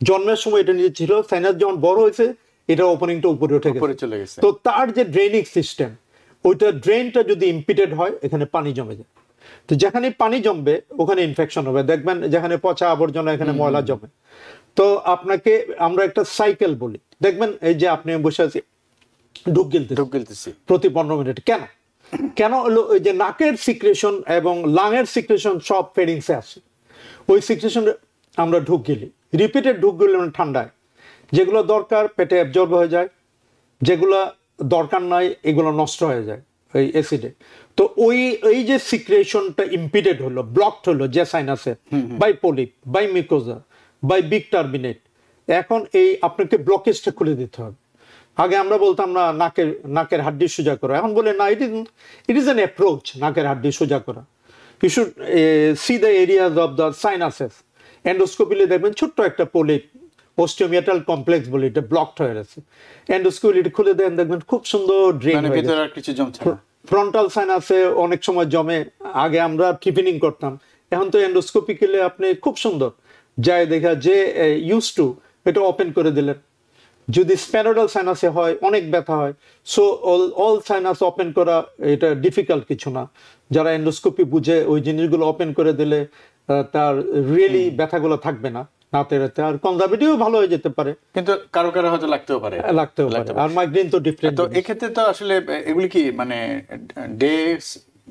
জন্মের সময় এটা নিচে ছিল, সাইনাস যখন বড় হয়েছে এটা ওপেনিংটা উপরে উঠে গেছে। তো তার যে ড্রেনিং সিস্টেম, ওইটা ড্রেনটা যদি ইম্পিটেড হয়, এখানে পানি জমে যায়। তো যেখানে পানি জমবে ওখানে ইনফেকশন হবে। দেখবেন যেখানে পচা আবর্জনা, এখানে ময়লা জমে। তো আপনাকে আমরা একটা সাইকেল বলি, দেখবেন এই যে আপনি বসে আছি, ঢুক গিলতেছি প্রতি 15 মিনিট। কেন হলো? ওই যে নাকের সিক্রেশন এবং লাংয়ের সিক্রেশন সব ফেরিংসে আসে, ওই সিক্রেশন আমরা ঢুক গেলি, রিপিটেড ঢুক গেলে ঠান্ডায়, যেগুলো দরকার পেটে অ্যাবজর্ব হয়ে যায়, যেগুলো দরকার নাই এগুলো নষ্ট হয়ে যায় এই অ্যাসিডে। তো এই যে সিক্রেশনটা ইম্পিডেড হলো, ব্লকড হলো যে সাইনাসে, by polyp, by mucosa, by big turbinate, এখন এই আপনাকে ব্লকেজটা খুলে দিতে হবে। আগে আমরা বলতাম না নাকের হাড্ডি সোজা করা, এখন বলে না, ইট ইজ অ্যান অ্যাপ্রোচ নাকের হাড্ডি সোজা করা। You should see the areas of the sinuses. এন্ডোস্কোপিলে দেখবেন ছোট্ট একটা পলিপ, অস্টিওমিয়াটাল কমপ্লেক্স বলে, এটা ব্লকড হয়ে গেছে। এন্ডোস্কোপি খুলে দেন, দেখবেন খুব সুন্দর ড্রেন হয়ে গেছে। ফ্রন্টাল সাইনাসে অনেক সময় জমে, আগে আমরা ট্রিপিনিং করতাম, এখন তো এন্ডোস্কোপিক্যালি আপনি খুব সুন্দর যায় দেখা যে ইউজ টু এটা ওপেন করে দিলেন। যদি স্পেনোডাল সাইনাসে হয় অনেক ব্যথা হয়, সো অল সাইনাস ওপেন করা এটা ডিফিকাল্ট কিছু না। যারা এন্ডোস্কোপি বুঝে ওই জিনিসগুলো ওপেন করে দিলে তার রিয়েলি ব্যথাগুলো থাকবে না, নাতে রাতে। আর কনজারভেটিভ ভালো হয়ে যেতে পারে, কিন্তু কারো হয়তো লাগতেও পারে। আর মাইগ্রেন তো ডিফারেন্ট। তো এক্ষেত্রে তো আসলে এগুলি কি মানে ডে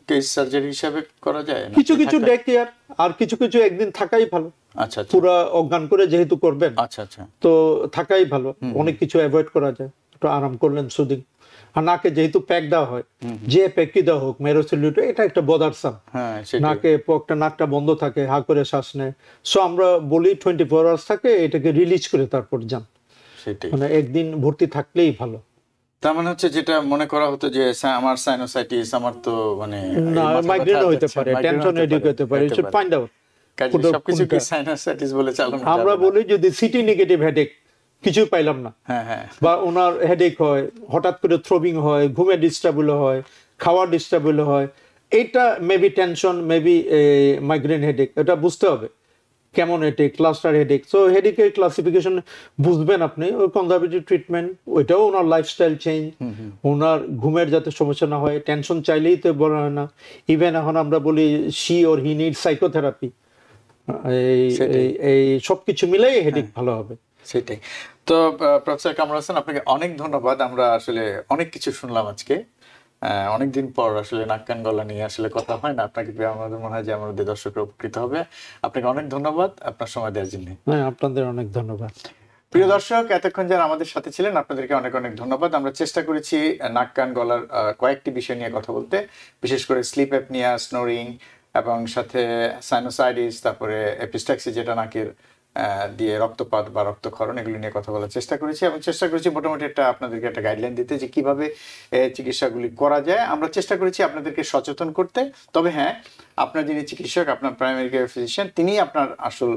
কেস সার্জারি হিসাবে করা যায়? কিছু ডে কেয়ার, আর কিছু একদিন থাকাই ভালো। আচ্ছা, পুরো অজ্ঞান করে যেহেতু করবেন, আচ্ছা, তো থাকাই ভালো। অনেক কিছু অ্যাভয়েড করা যায়, একটু আরাম করলেন, সুদিং। আর নাকে যেহেতু প্যাক দেওয়া হয়, যে প্যাকই দেওয়া হোক, মেরোসিলিউট, এটা একটা বদারসাম। নাকে নাকটা বন্ধ থাকে, হা করে শ্বাস নেয়। সো আমরা বলি 24 আওয়ার্স থাকে, এটাকে রিলিজ করে তারপর যান। মানে একদিন ভর্তি থাকলেই ভালো। তার মানে হচ্ছে যেটা মনে করা হতো যে আমার সাইনোসাইটিস, আমার তো মানে মাইগ্রেন হতে পারে, টেনশন হেডেক হতে পারে, ইট শুড ফাইন্ড আউট। সবকিছু কি সাইনোসাইটিস বলে চালানো? আমরা বলি যদি সিটি নেগেটিভ হেডেক, কিছুই পাইলাম না, বা ওনার হেডেক হয়, হঠাৎ করে থ্রোবিং হয়, ঘুমে ডিস্টার্বল হয়, খাওয়ার ডিস্টার্বল হয়, এটা maybe tension, maybe migraine headache. এটা বুঝতে হবে কেমন হেডেক, ক্লাস্টার হেডেক। সো হেডেকের ক্লাসিফিকেশন বুঝবেন আপনি, ওই কনজারভেটিভ ট্রিটমেন্ট, ওইটাও ওনার লাইফস্টাইল চেঞ্জ, ওনার ঘুমের যাতে সমস্যা না হয়। টেনশন চাইলেই তো বলা হয় না, ইভেন এখন আমরা বলি she or he need psychotherapy. এই সবকিছু মিলাই হেডেক ভালো হবে। সেটাই তো। প্রফেসর কামরুল হাসান, আপনাকে অনেক ধন্যবাদ। আমরা আসলে অনেক কিছু শুনলাম আজকে, অনেকদিন পর আসলে নাক কান গলা নিয়ে আসলে কথা হয় না। আপনাকে আমাদের মনে হয় যে আমাদের দর্শকরা উপকৃত হবে। আপনাকে অনেক ধন্যবাদ আপনার সময় দেওয়ার জন্য। আপনাদের অনেক ধন্যবাদ। প্রিয় দর্শক, এতক্ষণ যারা আমাদের সাথে ছিলেন আপনাদেরকে অনেক অনেক ধন্যবাদ। আমরা চেষ্টা করেছি নাক কান গলার কয়েকটি বিষয় নিয়ে কথা বলতে, বিশেষ করে স্লিপ অ্যাপনিয়া, স্নোরিং এবং সাথে সাইনোসাইটিস, তারপরে এপিস্ট্যাক্সি যেটা নাকের দিয়ে রক্তপাত বা রক্তক্ষরণ, এগুলো নিয়ে কথা বলার চেষ্টা করেছি এবং চেষ্টা করেছি মোটামুটি আপনাদেরকে একটা গাইডলাইন দিতে যে কিভাবে চিকিৎসাগুলি করা যায়। আমরা চেষ্টা করেছি আপনাদেরকে সচেতন করতে। তবে হ্যাঁ, আপনার যিনি চিকিৎসক, আপনার প্রাইমারি কেয়ার ফিজিশিয়ান, তিনিই আপনার আসল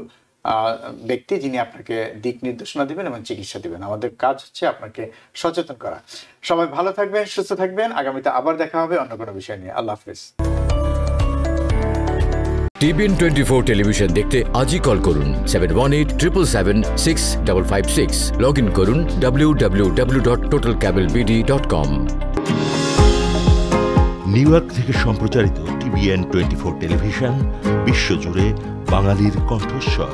ব্যক্তি যিনি আপনাকে দিক নির্দেশনা দিবেন এবং চিকিৎসা দিবেন। আমাদের কাজ হচ্ছে আপনাকে সচেতন করা। সবাই ভালো থাকবেন, সুস্থ থাকবেন। আগামীতে আবার দেখা হবে অন্য কোনো বিষয় নিয়ে। আল্লাহ হাফেজ। TBN 24 টেলিভিশন দেখতে আজই কল করুন 7187776556। লগ ইন করুন www.totalcablebd.com। নিউ ইয়র্ক থেকে সম্প্রচারিত TBN 24 টেলিভিশন বিশ্বজুড়ে বাঙালির কণ্ঠস্বর।